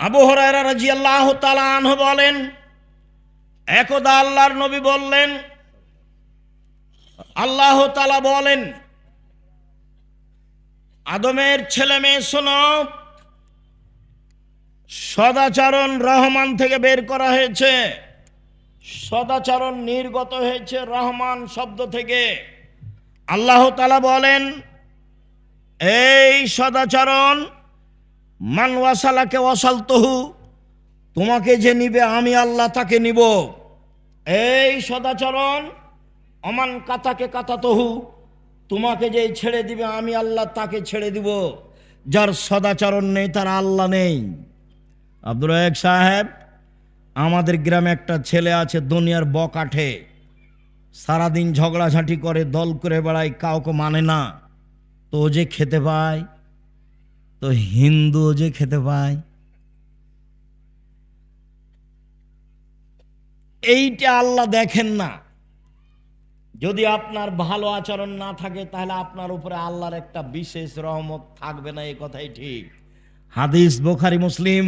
আবু হুরায়রা রাদিয়াল্লাহু তাআলা আনহু বলেন, একদা আল্লাহর নবী বললেন, আল্লাহ তাআলা বলেন, আদমের ছেলে মেয়ে শোনো, সদাচরণ রহমান থেকে বের করা হয়েছে। সদাচরণ নির্গত হয়েছে রহমান শব্দ থেকে। আল্লাহ তাআলা বলেন, এই সদাচরণ মান ওয়াসালাকে ওয়াসালতুহু, তোমাকে যে নিবে আমি আল্লাহ তাকে নিব। এই সদাচরণ অমান কাতাকে কাতাতহু, তোমাকে যে ছেড়ে দিবে আমি আল্লাহ তাকে ছেড়ে দিব। যার সদাচরণ নেই তার আল্লাহ নেই। আব্দুর রাজ্জাক সাহেব, আমাদের গ্রামে একটা ছেলে আছে দুনিয়ার বকাঠে, সারাদিন ঝগড়াঝাঁটি করে, দল করে বেড়ায়, কাউকে মানে না। তো যে খেতে পায়, তো হিন্দু যে খেতে পায়। এইটা আল্লাহ দেখেন না। যদি আপনার ভালো আচরণ না থাকে তাহলে আপনার উপরে আল্লাহর একটা বিশেষ রহমত থাকবে না, এই কথাই ঠিক। হাদিস বুখারী মুসলিম।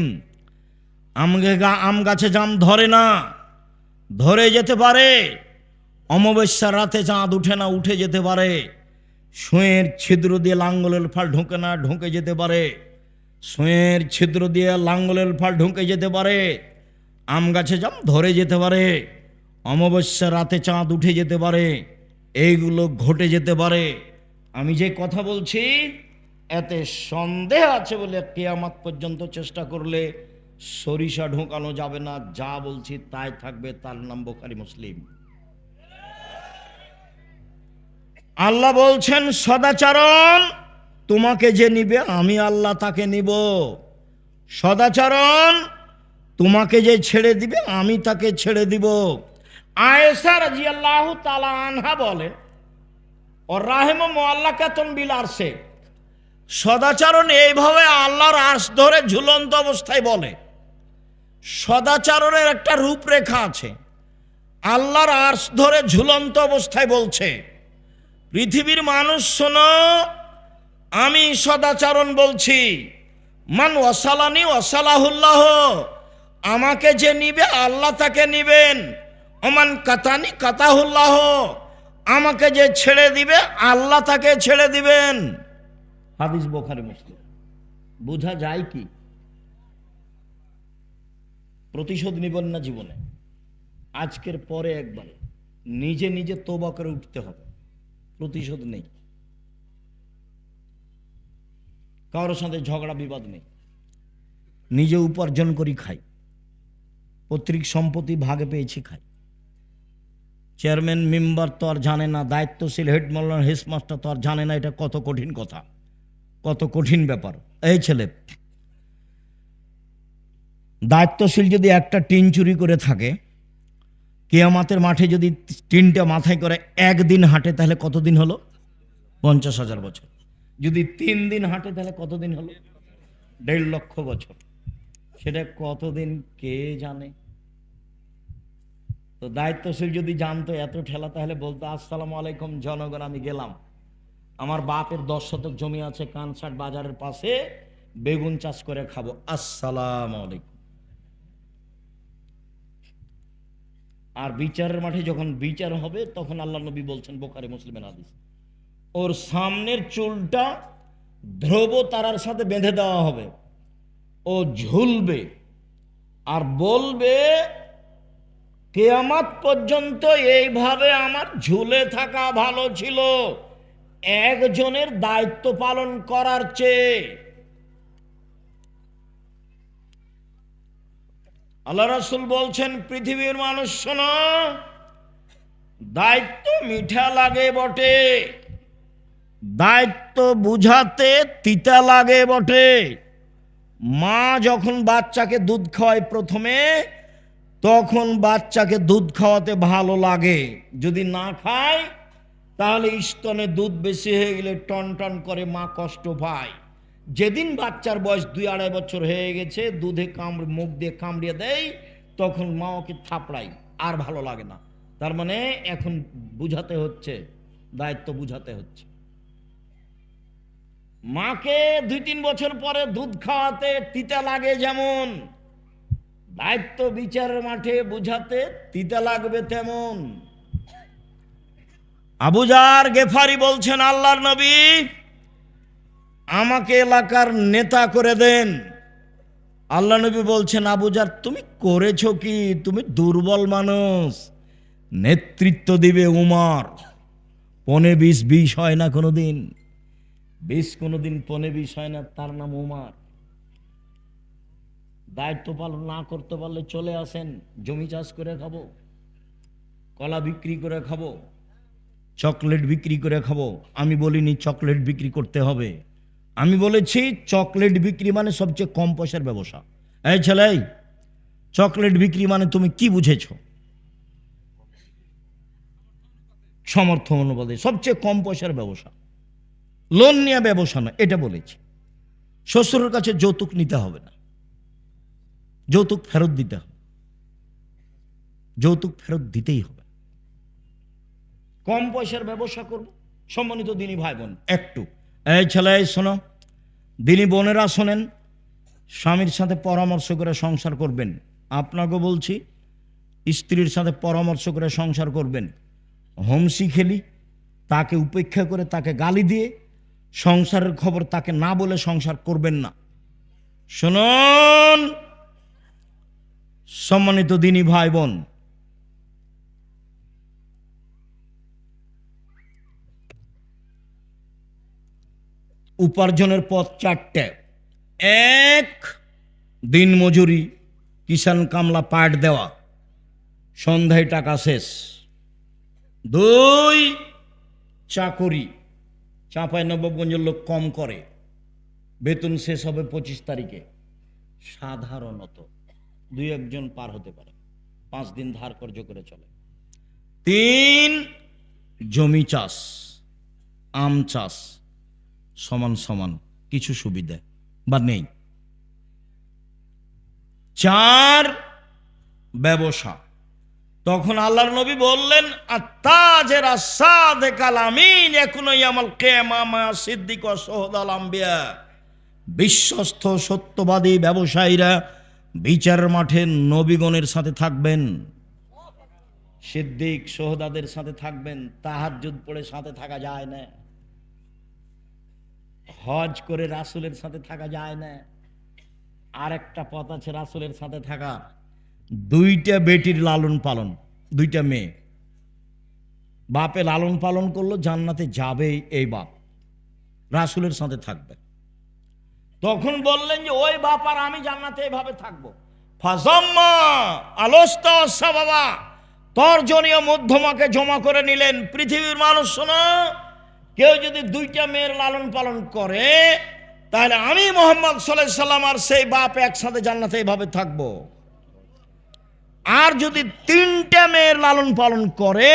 আম গাছে জাম ধরে না, ধরে যেতে পারে। অমাবস্যার রাতে চাঁদ উঠে না, উঠে যেতে পারে। সুঁয়ের ছিদ্র দিয়ে লাঙ্গলের ফাল ঢুকে না, ঢুকে যেতে পারে। সুঁয়ের ছিদ্র দিয়ে লাঙ্গলের ফাল ঢুকে যেতে পারে। আম গাছে জাম ধরে যেতে পারে। অমাবস্যার রাতে চাঁদ উঠে যেতে পারে। এইগুলো ঘটে যেতে পারে। আমি যে কথা বলছি এতে সন্দেহ আছে বলে কিয়ামত পর্যন্ত চেষ্টা করলে সরিষা ঢোকানো যাবে না। যা বলছি তাই থাকবে, তার নাম বুখারী মুসলিম। আল্লাহ বলছেন, সদাচরণ তোমাকে যে নিবে আমি আল্লাহ তাকে নিব। সদাচরণ তোমাকে যে ছেড়ে দিবে আমি তাকে ছেড়ে দিব। আয়েশা রাদিয়াল্লাহু তাআলা আনহা বলে, ও রাহিমু মুআল্লাকাতুন বিল আরশে, সদাচরণ এইভাবে আল্লাহর আরশ ধরে ঝুলন্ত অবস্থায় বলে। সদাচরণের একটা রূপরেখা আছে। আল্লাহর আরশ ধরে ঝুলন্ত অবস্থায় বলছে, পৃথিবীর মানুষ শোনো, আমি সদাচরণ বলছি। মান ওয়াসালানি ওয়াসালাহুল্লাহ, আমাকে যে নিবে আল্লাহ তাকে নিবেন। ওমান কাতানি কাতাহুল্লাহ, আমাকে যে ছেড়ে দিবে আল্লাহ তাকে ছেড়ে দিবেন। হাদিস বুখারী মুসলিম। বোঝা যায় কি প্রতিশোধ নিবেন না জীবনে, আজকের পরে একবার নিজে নিজে তওবা করে উঠতে হবে। প্রতিশোধ নেই, কারোর সাথে ঝগড়া বিবাদ নেই, নিজে উপার্জন করি খাই, পৈতৃক সম্পত্তি ভাগে পেয়েছি খাই। চেয়ারম্যান মেম্বার তো আর জানে না, দায়িত্বশীল হেড মাস্টার হেডমাস্টার তো আর জানে না এটা কত কঠিন কথা, কত কঠিন ব্যাপার। এই ছেলে, দায়িত্বশীল যদি একটা টিন চুরি করে থাকে, কিয়ামতের মাঠে যদি টিনটা মাথায় করে একদিন হাঁটে তাহলে কতদিন হলো? 50,000 বছর। যদি 3 দিন হাঁটে তাহলে কতদিন হলো? 1.5 লক্ষ বছর। সেটা কতদিন কে জানে? তো দায়িত্বশীল যদি জানতো এত ঠেলা, তাহলে বলতো আসসালামু আলাইকুম জনগণ, আমি গেলাম, আমার বাপের 10 শতক জমি আছে কানসাট বাজারের পাশে, বেগুন চাষ করে খাবো, আসসালামু আলাইকুম। আর বিচারের মাঠে যখন বিচার হবে তখন আল্লাহ নবী বলছেন, বুখারী মুসলিমের হাদিস, ওর সামনের চুলটা ধ্রুব তারার সাথে বেঁধে দেওয়া হবে, ও ঝুলবে আর বলবে, কিয়ামত পর্যন্ত এইভাবে আমার ঝুলে থাকা ভালো ছিল একজনের দায়িত্ব পালন করার চেয়ে। আল্লাহ রাসূল বলছেন, পৃথিবীর মানুষ শোনো, দায়িত্ব মিঠা লাগে বটে, দায়িত্ব বুঝাতে তিতা লাগে বটে। মা যখন বাচ্চাকে দুধ খাওয়ায় প্রথমে, তখন বাচ্চাকে দুধ খাওয়াতে ভালো লাগে, যদি না খায় তাহলে স্তনে দুধ বেশি হয়ে গেলে টন টন করে মা কষ্ট পায়। যেদিন বাচ্চার বয়স 2-2.5 বছর হয়ে গেছে, দুধে মুখ দিয়ে কামড়িয়ে দেয়, তখন মা ওকে থাপড়ায়, আর ভালো লাগে না। তার মানে এখন বুঝাতে হচ্ছে, দায়িত্ব বুঝাতে হচ্ছে। মাকে 2-3 বছর পরে দুধ খাওয়াতে তিতা লাগে, যেমন দায়িত্ব বিচারের মাঠে বুঝাতে তিতা লাগবে তেমন। আবু যার গেফারি বলছেন, আল্লাহর নবী আমাকে এলাকার নেতা করে দেন। আল্লাহ নবী বলছেন, আবু যার তুমি করেছো কি? তুমি দুর্বল মানুষ, নেতৃত্ব দিবে উমর। 15-20 হয় না কোনোদিন, 20 কোনোদিন 15-20 হয় না, তার নাম উমর। দায়িত্ব পালন না করতে পারলে চলে আসেন, জমি চাষ করে খাবো, কলা বিক্রি করে খাবো, চকলেট বিক্রি করে খাবো। আমি বলিনি চকলেট বিক্রি করতে হবে, আমি বলেছি চকলেট বিক্রি মানে সবচেয়ে কম পয়সার ব্যবসা। এই ছেলে, চকলেট বিক্রি মানে তুমি কি বুঝেছো? সামর্থ্য অনুপাতে সবচেয়ে কম পয়সার ব্যবসা, লোন নিয়ে ব্যবসা না, এটা বলেছি। শ্বশুরের কাছে যৌতুক নিতে হবে না, যৌতুক ফেরত দিতে হবে, যৌতুক ফেরত দিতেই হবে। কম পয়সার ব্যবসা করব। সম্মানিত দিনী ভাই বোন, একটু এই ছেলে শোনো, দিনী বোনেরা শোনেন, স্বামীর সাথে পরামর্শ করে সংসার করবেন। আপনাকে বলছি, স্ত্রীর সাথে পরামর্শ করে সংসার করবেন। হোমসি খেলি তাকে উপেক্ষা করে, তাকে গালি দিয়ে সংসারের খবর তাকে না বলে সংসার করবেন না। শুনুন সম্মানিত দিনী ভাই বোন, উপার্জনের পথ 4টে। 1, দিন মজুরি, কিষান কামলা পাট দেওয়া, সন্ধ্যায় টাকা শেষ। 2, চাকরি, চাঁপাইনবাবগঞ্জের লোক কম করে, বেতন শেষ হবে 25 তারিখে, সাধারণত 2-1 জন পার হতে পারে, 5 দিন ধার কর্য করে চলে। 3, জমি চাষ, আম চাষ, সমান সমান কিছু সুবিধা বা নেই। 4, ব্যবসা। তখন আল্লাহর নবী বললেন, আত্তাজের আসাদে কালামিন ইয়াকুনু ইয়ামাল কিয়ামা সিদ্দিক ওয়া শুহাদাল আম্বিয়া। বিশ্বস্ত সত্যবাদী ব্যবসায়ীরা বিচার মাঠে নবীগণের সাথে থাকবেন, সিদ্দিক সোহদাদের সাথে থাকবেন। তাহাজ্জুদ পড়ে সাথে থাকা যায় না, হজ করে রাসূলের সাথে থাকা যায় না। আর একটা পথ আছে রাসূলের সাথে থাকা, দুইটা বেটির লালন পালন, দুইটা মেয়ে, বাপে লালন পালন করলো, জান্নাতে যাবেই এই বাপ, রাসূলের সাথে থাকবে। তখন বললেন যে ওই বাপ আর আমি জান্নাতে এইভাবে থাকবো। ফাজাম্মা আলোস্তা বাবা, তর্জনীয় মধ্যমাকে জমা করে নিলেন। পৃথিবীর মানুষ শোনো, কেউ যদি দুইটা মেয়ের লালন পালন করে, তাহলে আমি মুহাম্মদ সাল্লাল্লাহু আলাইহি সাল্লাম আর সেই বাপ একসাথে জান্নাতে এইভাবে থাকবো। আর যদি তিনটা মেয়ের লালন পালন করে,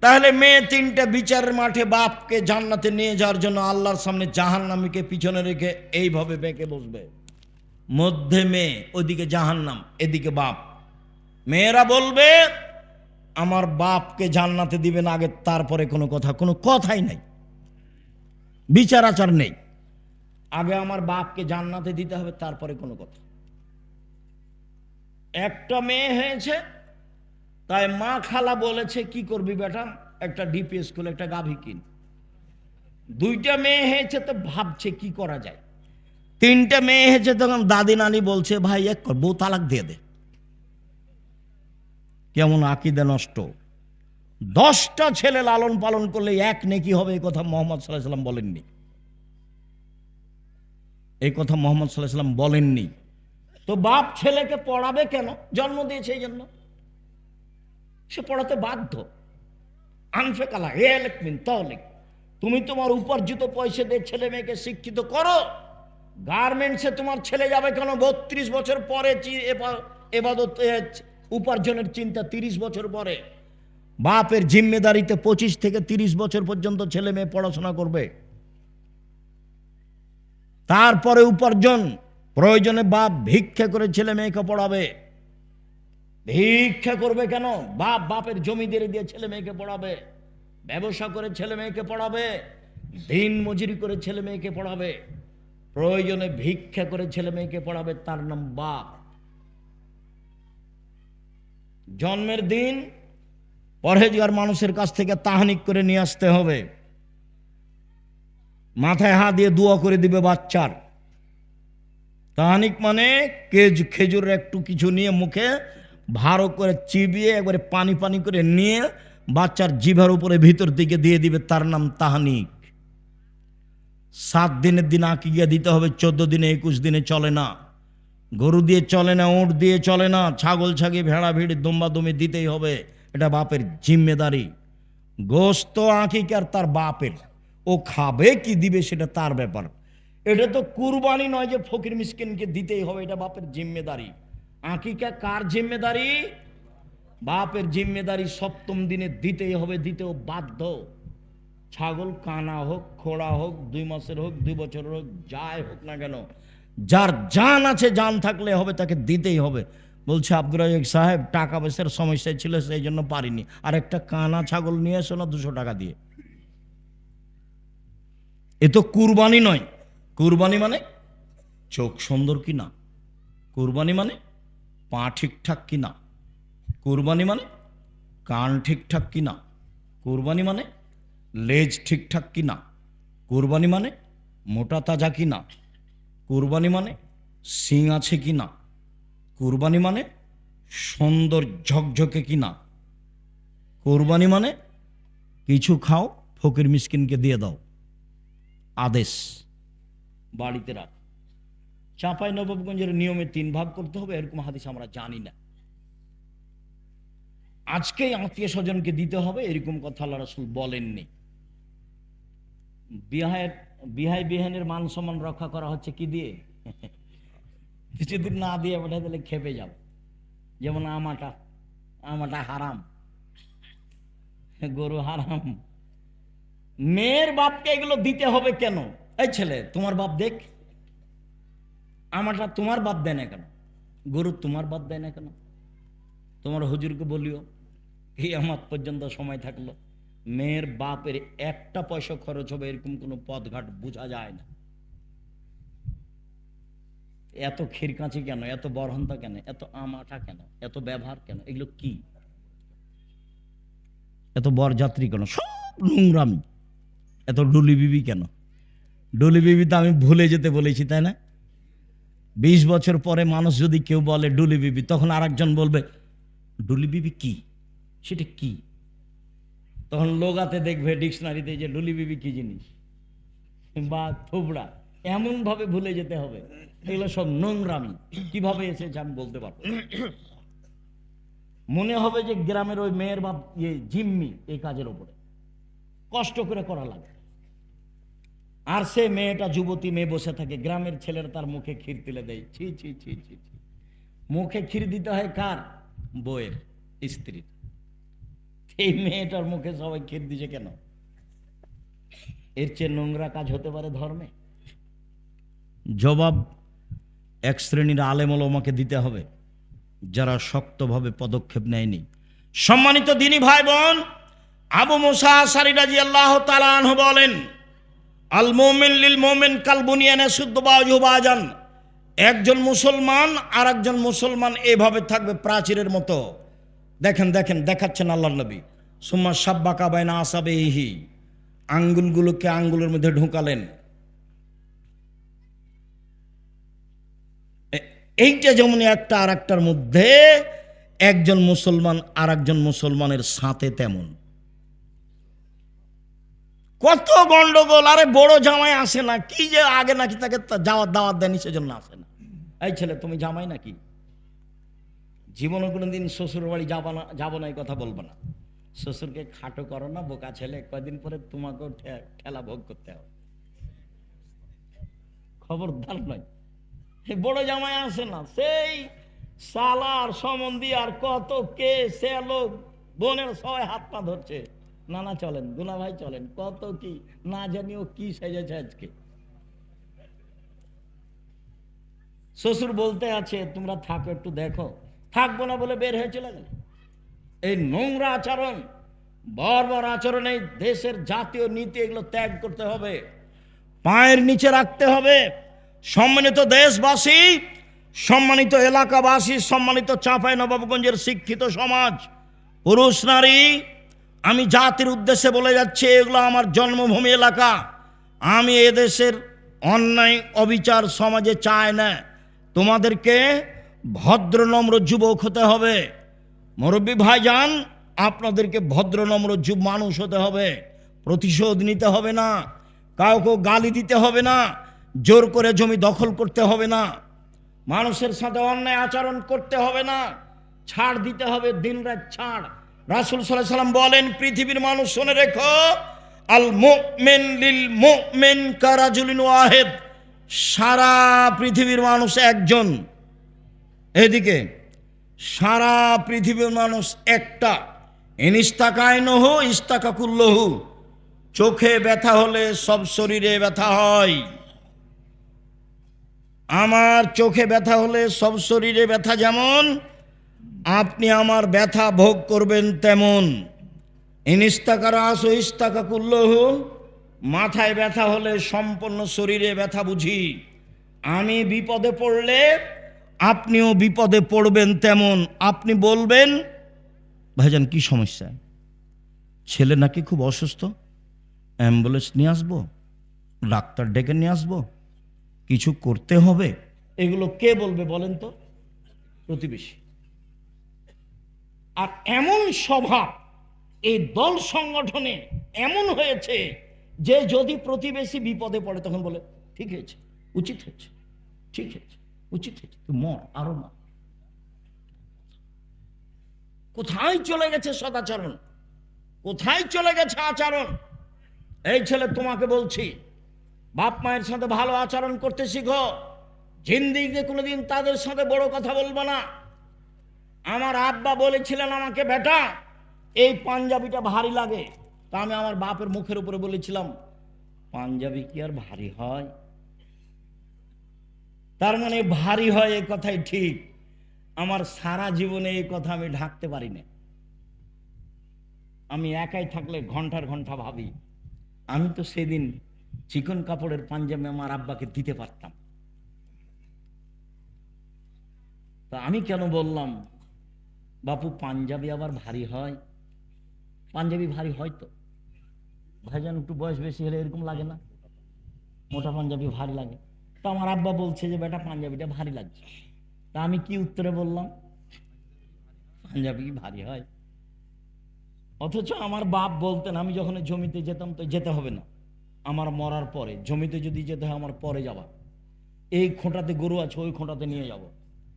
তাহলে মেয়ে তিনটা বিচারের মাঠে বাপকে জান্নাতে নিয়ে যাওয়ার জন্য আল্লাহর সামনে জাহান্নামীকে পিছনে রেখে এইভাবে বেঁকে বসবে। মধ্যে মেয়ে, ওইদিকে জাহান্নাম, এদিকে বাপ। মেয়েরা বলবে আমার বাপকে জান্নাতে দিবেন আগে, তারপরে কোনো কথাই নাই, বিচার আচার নেই। আগে আমার বাপকে জান্নাতে দিতে হবে, তারপরে কোনো কথা। একটা মেয়ে হয়েছে, তাই মা খালা বলেছে কি করবি বেটা, একটা ডিপি স্কুলে একটা গাভী কিন। দুইটা মেয়ে হয়েছে তো ভাবছে কি করা যায়। তিনটা মেয়ে হয়েছে, তখন দাদি নানি বলছে ভাই এক কর, বউ তালাক দিয়ে দে। কেমন আকীদা নষ্ট। 10টা ছেলে লালন পালন করলে এক নেকি হবে, এই কথা মুহাম্মদ সাল্লাল্লাহু আলাইহি সাল্লাম বলেননি। এই কথা মুহাম্মদ সাল্লাল্লাহু আলাইহি সাল্লাম বলেননি। তো বাপ ছেলেকে পড়াবে কেন? জন্ম দিয়েছে এই জন্য, সে পড়াতে বাধ্য। আনফেকালা হেলেক মিন তাওলিক, তুমি তোমার উপার্জিত পয়সা দিয়ে ছেলে মেয়েকে শিক্ষিত করো। গার্মেন্টসে তোমার ছেলে যাবে কেন? 32 বছর পরে এবাদত উপার্জনের চিন্তা 30 বছর পরে। বাপের জিম্মেদারিতে 25 থেকে 30 বছর পর্যন্ত ছেলে মেয়ে পড়াশোনা করবে, তারপরে উপার্জন। প্রয়োজনে বাপ ভিক্ষা করে ছেলে মেয়েকে পড়াবে। ভিক্ষা করবে কেন? বাপের জমি দিয়ে ছেলে মেয়েকে পড়াবে, ব্যবসা করে ছেলে মেয়েকে পড়াবে, দিন মজুরি করে ছেলে মেয়েকে পড়াবে, প্রয়োজনে ভিক্ষা করে ছেলে মেয়েকে পড়াবে। তার নাম বাপ। জন্মের দিন পরহেজগার মানুষের কাছ থেকে তাহনিক করে নিয়ে আসতে হবে, মাথায় হাত দিয়ে দোয়া করে দিবে বাচ্চার। তাহনিক মানে খেজুরের একটু কিছু নিয়ে মুখে ভালো করে চিবিয়ে একবারে পানি পানি করে নিয়ে বাচ্চার জিভার উপরে ভিতর দিকে দিয়ে দিবে, তার নাম তাহনিক। 7 দিনের দিন আকিকা দিতে হবে, 14 দিনে 21 দিনে চলে না। গরু দিয়ে চলে না, উট দিয়ে চলে না, ছাগল ছাগি ভেড়া ভিড়ি দুম্বা দুমি দিতেই হবে, এটা বাপের জিম্মেদারি। গোস্ত আকিকার তার বাপের, ও খাবে কি দিবে সেটা তার ব্যাপার। এটা তো কুরবানি নয় যে ফকির মিসকিনকে দিতেই হবে, এটা বাপের জিম্মেদারি। আকিকা কার জিম্মেদারি? বাপের জিম্মেদারি। 7ম দিনে দিতেই হবে, দিতেও বাধ্য। ছাগল কানা হোক, খোড়া হোক, 2 মাসের হোক, 2 বছরের হোক, যাই হোক না কেন, যার জান আছে, জান থাকলে হবে, তাকে দিতেই হবে। বলছে আব্দুর রাজ্জাক সাহেব টাকা পয়সার সমস্যা ছিল, সেই জন্য পারিনি, আর একটা কানা ছাগল নিয়ে এসো না 200 টাকা দিয়ে। এ তো কুরবানি নয়। কুরবানি মানে চোখ সুন্দর কিনা, কুরবানি মানে পা ঠিকঠাক কিনা, কুরবানি মানে কান ঠিকঠাক কিনা, কুরবানি মানে লেজ ঠিকঠাক কিনা, কুরবানি মানে মোটা তাজা কিনা, কুরবানি মানে শিং আছে কিনা, কুরবানি মানে সুন্দর ঝকঝকে কিনা, কুরবানি মানে কিছু খাও, ফকির মিসকিনকে দিয়ে দাও, আদেশ। বাড়িতে রাখ। চাঁপাইনবাবগঞ্জের নিয়মে 3 ভাগ করতে হবে, এরকম হাদিস আমরা জানি না। আজকেই আত্মীয় স্বজনকে দিতে হবে, এরকম কথা আল্লাহ রাসূল বলেননি। বিহাই বিহানের মান সম্মান রক্ষা করা হচ্ছে কি দিয়ে? কিছুদিন না দিয়ে পাঠাই দিলে খেপে যাব। যেমন আমাটা হারাম, গরু হারাম। মেয়ের বাপকে এগুলো দিতে হবে কেন? এই ছেলে তোমার বাপ দেখ, আমাটা তোমার বাপ দেয় না কেন? গরু তোমার বাপ দেয় না কেন? তোমার হুজুরকে বলিও, কিয়ামত পর্যন্ত সময় থাকলো মেয়ের বাপের একটা পয়সা খরচ হবে এরকম কোনো পথঘাট বোঝা যায় না। এত খিরকাঁচি কেন, এত বরহন্তা কেন, এত আমাটা কেন, এত ব্যবহার কেন, এগুলো কি? এত বরযাত্রী কেন, সব নোংরামি। এত ডুলি বিবি কেন? ডুলি বিবি তো আমি ভুলে যেতে বলেছি, তাই না? 20 বছর পরে মানুষ যদি কেউ বলে ডুলি বিবি, তখন আরেকজন বলবে ডুলি বিবি কি, সেটা কি? তখন লোগাতে দেখবে ডিকশনারিতে যে ডুলি বিবি কি জিনিস বা থুবড়া, এমন ভাবে ভুলে যেতে হবে। এগুলো সব নোংরামি। কিভাবে এসেছে আমি বলতে পারবো। মনে হবে যে গ্রামের ওই মেয়ের বাপ জিম্মি এই কাজের উপরে, কষ্ট করে করা লাগে। আর সে মেয়েটা যুবতী মেয়ে বসে থাকে, গ্রামের ছেলেরা তার মুখে ক্ষীর তুলে দেয়। ছি ছি ছি ছি ছি। মুখে ক্ষীর দিতে হয় কার? বউয়ের, স্ত্রীর। এই মেয়েটার মুখে সবাই ক্ষীর দিছে কেন? এর চেয়ে নোংরা কাজ হতে পারে ধর্মে? জবাব এক শ্রেণীর আলেম ওলামাকে দিতে হবে, যারা শক্তভাবে পদক্ষেপ নেয়নি। সম্মানিত দিনী ভাই বোন, আবু মুসা আশআরী রাদিয়াল্লাহু তাআলা আনহু বলেন, আল মুমিন লিল মুমিন কাল বুনিয়ান ইয়াশুদ্দু বাযুহু বাযান। একজন মুসলমান আর একজন মুসলমান এভাবে থাকবে প্রাচীরের মতো। দেখেন দেখেন, দেখাচ্ছেন আল্লাহর নবী। সুম্মা সাব্বাকা বাইনা আসাবিহি, আঙ্গুলগুলোকে আঙ্গুলের মধ্যে ঢোকালেন। এইটা যেমন একটা আর একটার মধ্যে, একজন মুসলমান আর একজন মুসলমানের সাথে তেমন। কত গন্ডগোল। আরে বড় জামাই আসে না, কি যে আগে নাকি তাকে দাওয়াত দেয়নি সেজন্য আসে না। এই ছেলে তুমি জামাই নাকি? জীবনে কোনোদিন শ্বশুর বাড়ি যাবো না এই কথা বলবো না। শ্বশুরকে খাটো করো না, বোকা ছেলে, কয়দিন পরে তোমাকেও ঠেলা ভোগ করতে হবে, খবরদার নয়। বড় জামাই আসে না, সেই সালার সম্বন্ধী আর কত কে সে লোক, বোনের সবাই হাত পা ধরছে, নানা চলেন, দুলা ভাই চলেন, কত কি না জানিও কি সেজেছে আজকে। শ্বশুর বলতে আছে তোমরা থাকো, একটু দেখো, থাকবো না বলে বের হয়ে চলে গেল। এই নোংরা আচরণ, বর্বর আচরণ, এই দেশের জাতীয় নীতি, এগুলো ত্যাগ করতে হবে, পায়ের নিচে রাখতে হবে। সম্মানিত দেশবাসী, সম্মানিত এলাকাবাসী, সম্মানিত চাঁপাইনবাবগঞ্জের শিক্ষিত সমাজ, পুরুষ নারী, আমি জাতির উদ্দেশ্যে বলে যাচ্ছি, এগুলো আমার জন্মভূমি এলাকা। আমি এদেশের অন্যায় অবিচার সমাজে চাই না। তোমাদেরকে ভদ্র নম্র যুবক হতে হবে। মুরব্বী ভাইজান, আপনাদেরকে ভদ্র নম্র মানুষ হতে হবে। প্রতিশোধ নিতে হবে না, কাউকে গালি দিতে হবে না, জোর করে জমি দখল করতে হবে না, মানুষের সাথে অন্যায় আচরণ করতে হবে না, ছাড় দিতে হবে, দিন রাত ছাড়। রাসূল সাল্লাল্লাহু আলাইহি ওয়াসাল্লাম বলেন, পৃথিবীর মানুষ শুনে রেখো, আল মুমিন লিল মুমিন কারাজুলিন ওয়াহিদ। সারা পৃথিবীর মানুষ একজন, এদিকে সারা পৃথিবীর মানুষ একটা। ইনিস্তাকাইনহু ইস্তাকাকুল্লহু। চোখে ব্যথা হলে সব শরীরে ব্যথা হয়। আমার চোখে ব্যথা হলে সব শরীরে ব্যথা যেমন, আপনি আমার ব্যথা ভোগ করবেন তেমন। ইনিস্তাকারাস ইস্তাকাকুল্লহু। মাথায় ব্যথা হলে সম্পূর্ণ শরীরে ব্যথা বুঝি। আমি বিপদে পড়লে আপনিও বিপদে পড়বেন তেমন। আপনি বলবেন, ভাইজান কি সমস্যা, ছেলে নাকি খুব অসুস্থ, অ্যাম্বুলেন্স নিয়ে আসবো, ডাক্তার ডেকে নিয়ে আসবো, কিছু করতে হবে। এগুলো কে বলবে বলেন তো? প্রতিবেশী। আর এমন স্বভাব এই দল সংগঠনে এমন হয়েছে যে যদি প্রতিবেশী বিপদে পড়ে তখন বলে ঠিক হয়েছে, উচিত হয়েছে, ঠিক হয়েছে, উচিত হয়েছে, তুই মর, আরো মর। কোথায় চলে গেছে সদাচরণ? কোথায় চলে গেছে আচরণ? এই ছেলে তোমাকে বলছি, বাপ মায়ের সাথে ভালো আচরণ করতে শিখো। জিন্দিগিতে কোনোদিন তাদের সাথে বড় কথা বলবো না। আমার আব্বা বলেছিলেন আমাকে, বেটা এই পাঞ্জাবিটা ভারী লাগে। তা আমি আমার বাপের মুখের উপরে বলেছিলাম, পাঞ্জাবি কি আর ভারী হয়? তার মানে ভারী হয়, এই কথাই ঠিক। আমার সারা জীবনে এই কথা আমি ঢাকতে পারি না। আমি একাই থাকলে ঘন্টার ঘন্টা ভাবি, আমি তো সেদিন চিকন কাপড়ের পাঞ্জাবি আমার আব্বাকে দিতে পারতাম। তা আমি কেন বললাম বাপু পাঞ্জাবি আবার ভারী হয়? পাঞ্জাবি ভারী হয় তো ভাইজান, একটু বয়স বেশি হলে এরকম লাগে না? মোটা পাঞ্জাবি ভারী লাগে। তো আমার আব্বা বলছে যে বেটা পাঞ্জাবিটা ভারী লাগছে। তা আমি কি উত্তরে বললাম? পাঞ্জাবি ভারী হয়। অথচ আমার বাপ বলতেন আমি যখন জমিতে যেতাম তো যেতে হবে না, আমার মরার পরে জমিতে যদি যেতে হয় আমার পরে যাবা, এই খোঁটাতে গরু আছে ওই খোঁটাতে নিয়ে যাব।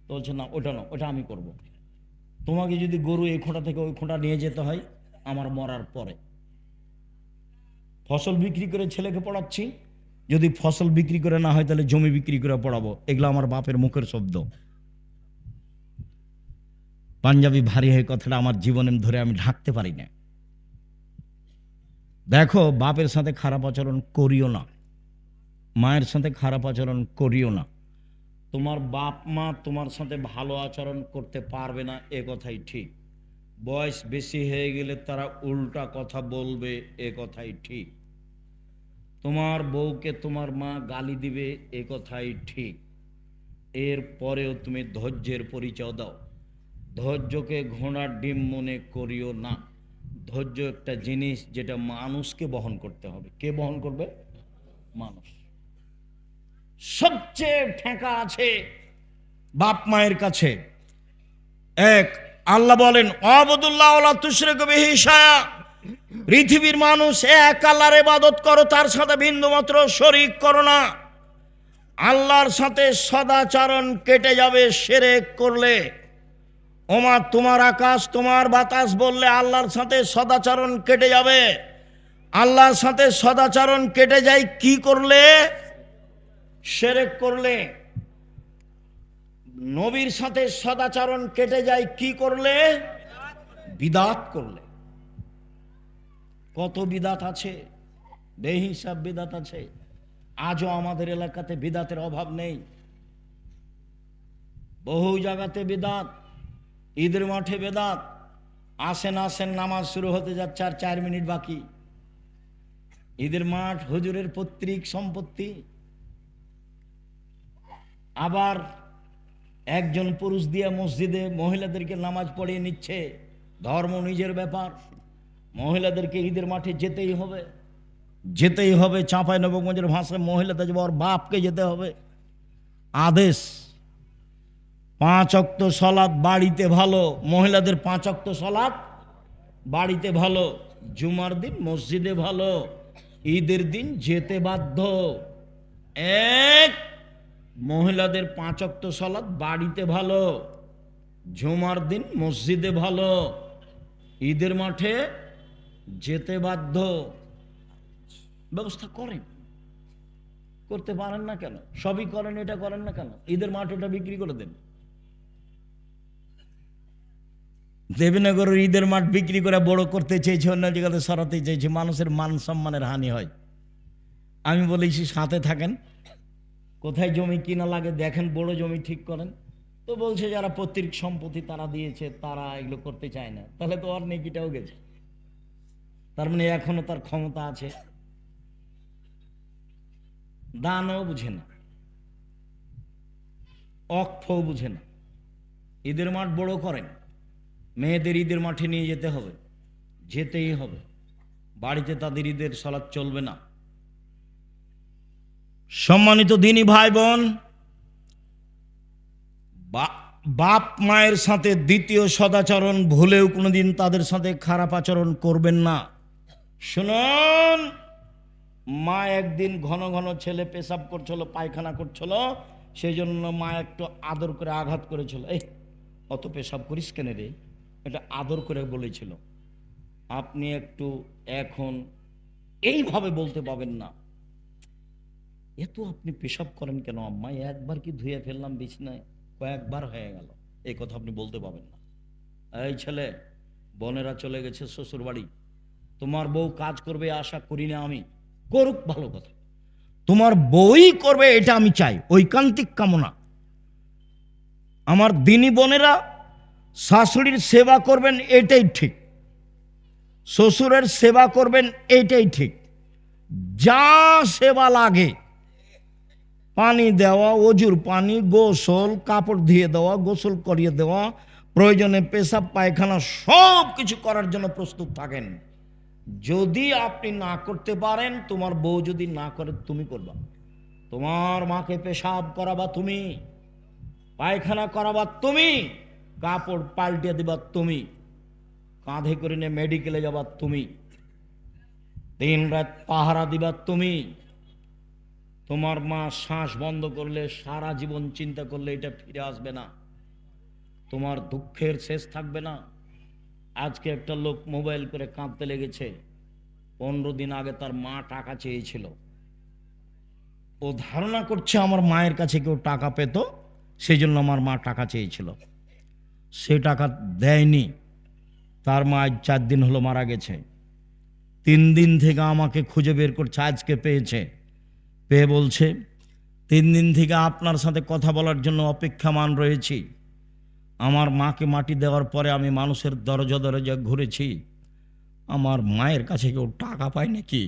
তো বলছে না ওটা না, ওটা আমি করব। তোমাকে যদি গরু এই খোঁটা থেকে ওই খোঁটা নিয়ে যেতে হয় আমার মরার পরে। ফসল বিক্রি করে ছেলেকে পড়াচ্ছি, যদি ফসল বিক্রি করে না হয় তাহলে জমি বিক্রি করে পড়াবো। এগুলো আমার বাপের মুখের শব্দ। পাঞ্জাবি ভারী হয়ে কথাটা আমার জীবনে ধরে আমি ঢাকতে পারি না। দেখো, বাপের সাথে খারাপ আচরণ করিও না, মায়ের সাথে খারাপ আচরণ করিও না। তোমার বাপ মা তোমার সাথে ভালো আচরণ করতে পারবে না, এ কথাই ঠিক। বয়স বেশি হয়ে গেলে তারা উল্টা কথা বলবে, এ কথাই ঠিক। তোমার বউকে তোমার মা গালি দিবে, এ কথাই ঠিক। এর পরেও তুমি ধৈর্যের পরিচয় দাও। ধৈর্যকে ঘোড়ার ডিম মনে করিও না। ধৈর্য একটা জিনিস যেটা মানুষকে বহন করতে হবে। কে বহন করবে? মানুষ। সবচেয়ে ঠেকা আছে বাপ মায়ের কাছে। এক, আল্লাহ বলেন আবুদুল্লাহ ওয়ালা তুশরিকু বিহি শাইআ, পৃথিবীর মানুষ এক আল্লাহর ইবাদত করো, তার সাথে বিন্দুমাত্র শরীক করো না। আল্লাহর সাথে সদাচরণ কেটে যাবে শিরক করলে। ওমা, তোমার আকাশ তোমার বাতাস বললে আল্লাহর সাথে সদাচরণ কেটে যাবে। আল্লাহর সাথে সদাচরণ কেটে যায় কি করলে? শিরক করলে। নবীর সাথে সদাচরণ কেটে যায় কি করলে? বিদাত করলে। কত বিদাত আছে, বেহিসাব বিদাত আছে। আজও আমাদের এলাকাতে বিদাতের অভাব নেই। বহু জায়গাতে বিদাত। ঈদের মাঠে বেদাত। আসেন আসেন, নামাজ শুরু হতে যাচ্ছে আর 4 মিনিট বাকি। ঈদের মাঠ হুজুরের পৈতৃক সম্পত্তি। আবার একজন পুরুষ দিয়ে মসজিদে মহিলাদেরকে নামাজ পড়িয়ে নিচ্ছে। ধর্ম নিজের ব্যাপার, মহিলাদেরকে ঈদের মাঠে যেতেই হবে, যেতেই হবে। চাঁপাইনবাবগঞ্জের ভাষায় মহিলাদের যাবে, ওর বাপকে যেতে হবে। আদেশ। 5 ওয়াক্ত সালাত বাড়িতে ভালো, মহিলাদের 5 ওয়াক্ত সালাত বাড়িতে ভালো, জুমার দিন মসজিদে ভালো, ঈদের দিন যেতে বাধ্য। এক, মহিলাদের 5 ওয়াক্ত সালাত বাড়িতে ভালো, জুমার দিন মসজিদে ভালো, ঈদের মাঠে যেতে বাধ্য। ব্যবস্থা করেন, করতে পারেন না কেন? সবই করেন, এটা করেন না কেন? ঈদের মাঠ ওটা বিক্রি করে দেন। দেবীনগরের ঈদের মাঠ বিক্রি করে বড় করতে চেয়েছে, অন্য জায়গাতে সরাতে চেয়েছে, মানুষের মান সম্মানের হানি হয়। আমি বলেছি সাথে থাকেন, কোথায় জমি কিনা লাগে দেখেন, বড় জমি ঠিক করেন। তো বলছে যারা পৈতৃক সম্পত্তি তারা দিয়েছে, তারা এগুলো করতে চায় না। তাহলে তো আর নেকিটাও গেছে। তার মানে এখনো তার ক্ষমতা আছে। দানও বুঝে না, অক্ষও বুঝে না। ঈদের মাঠ বড় করেন, মেয়েদের ঈদের মাঠে নিয়ে যেতে হবে, যেতেই হবে। বাড়িতে তাদের ঈদের সালাত চলবে না। সম্মানিত দিনী ভাই বোন, বাপ মায়ের সাথে দ্বিতীয় সদাচরণ ভুলেও কোনোদিন তাদের সাথে খারাপ আচরণ করবেন না। শুনুন, মা একদিন ঘন ঘন ছেলে পেশাব করছিল, পায়খানা করছিল, সেই জন্য মা একটু আদর করে আঘাত করেছিল। এই অত পেশাব করিস কেন রে, এটা আদর করে বলেছিল। আপনি একটু এখন এইভাবে বলতে পাবেন না, এত আপনি পেশাব করেন কেন আম্মা, একবার কি ধুয়ে ফেললাম বিছনায়, কয়েকবার হয়ে গেল, এই কথা আপনি বলতে পাবেন না। এই ছেলে, বোনেরা চলে গেছে শ্বশুর বাড়ি, তোমার বউ কাজ করবে আশা করি না আমি, করুক ভালো কথা, তোমার বউই করবে এটা আমি চাই, ঐকান্তিক কামনা। আমার দিনী বোনেরা শাশুড়ির সেবা করবেন এটাই ঠিক, শ্বশুরের সেবা করবেন এইটাই ঠিক। যা সেবা লাগে পানি দেওয়া, অজুর পানি, গোসল, কাপড় ধুয়ে দেওয়া, গোসল করিয়ে দেওয়া, প্রয়োজনে পেশাব পায়খানা সব কিছু করার জন্য প্রস্তুত থাকেন। যদি আপনি না করতে পারেন, তোমার বউ যদি না করে, তুমি করবা। তোমার মাকে পেশাব করাবা তুমি, পায়খানা করাবা তুমি, কাপড় পাল্টে দিবা তুমি, কাঁধে করে নিয়ে মেডিকেলে যাবা তুমি, দিন রাত পাহারা দিবা তুমি। তোমার মা শ্বাস বন্ধ করলে, সারা জীবন চিন্তা করলে এটা ফিরে আসবে না, তোমার দুঃখের শেষ থাকবে না। আজকে একটা লোক মোবাইল করে কাঁদতে লেগেছে, 15 দিন আগে তার মা টাকা চেয়েছিল। ও ধারণা করছে আমার মায়ের কাছে কেউ টাকা পেত, সেই জন্য আমার মা টাকা চেয়েছিল। সে টাকা দেয়নি। তার মা আজ 4 দিন হলো মারা গেছে। 3 দিন থেকে আমাকে খুঁজে বের করছে, আজকে পেয়েছে। পেয়ে বলছে, 3 দিন থেকে আপনার সাথে কথা বলার জন্য অপেক্ষামান রয়েছি। আমার মাকে মাটি দেওয়ার পরে আমি মানুষের দরজা দরজা ঘুরেছি, আমার মায়ের কাছে কেউ টাকা পায় নাকি?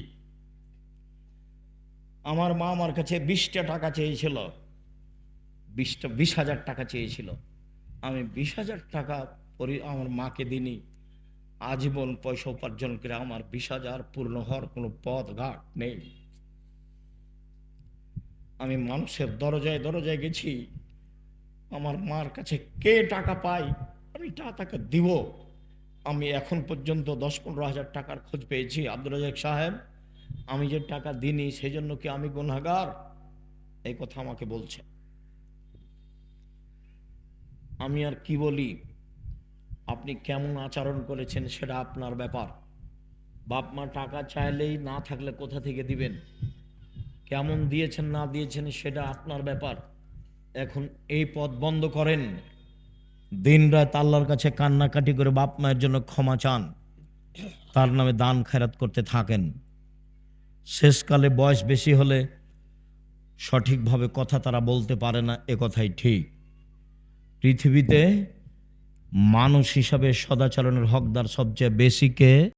আমার মা আমার কাছে 20টা টাকা চেয়েছিল, 20,000 টাকা চেয়েছিল। আমি 20,000 টাকা আমার মাকে দিনি। আজীবন পয়সা উপার্জন করে আমার 20,000 পূর্ণ হওয়ার কোনো পথ ঘাট নেই। আমি মানুষের দরজায় দরজায় গেছি, আমার মার কাছে কে টাকা পায়, আমি টাকা দিব। আমি এখন পর্যন্ত 10-15 হাজার টাকার খোঁজ পেয়েছি। আব্দুর রাজাক সাহেব, আমি যে টাকা দিইনি সেজন্য কি আমি গুনাহগার? এই কথা আমাকে বলছে। আমি আর কি বলি? আপনি কেমন আচরণ করেছেন সেটা আপনার ব্যাপার। বাপ মা টাকা চাইলেই না থাকলে কোথা থেকে দিবেন? কেমন দিয়েছেন না দিয়েছেন সেটা আপনার ব্যাপার। এখন এই পথ বন্ধ করেন, দিন রাত আল্লাহর কাছে কান্নাকাটি করে বাপ মায়ের জন্য ক্ষমা চান, তার নামে দান খেরাত করতে থাকেন। শেষকালে বয়স বেশি হলে সঠিকভাবে কথা তারা বলতে পারে না, এ কথাই ঠিক। পৃথিবীতে মানুষ হিসাবে সদাচরণের হকদার সবচেয়ে বেশি কে?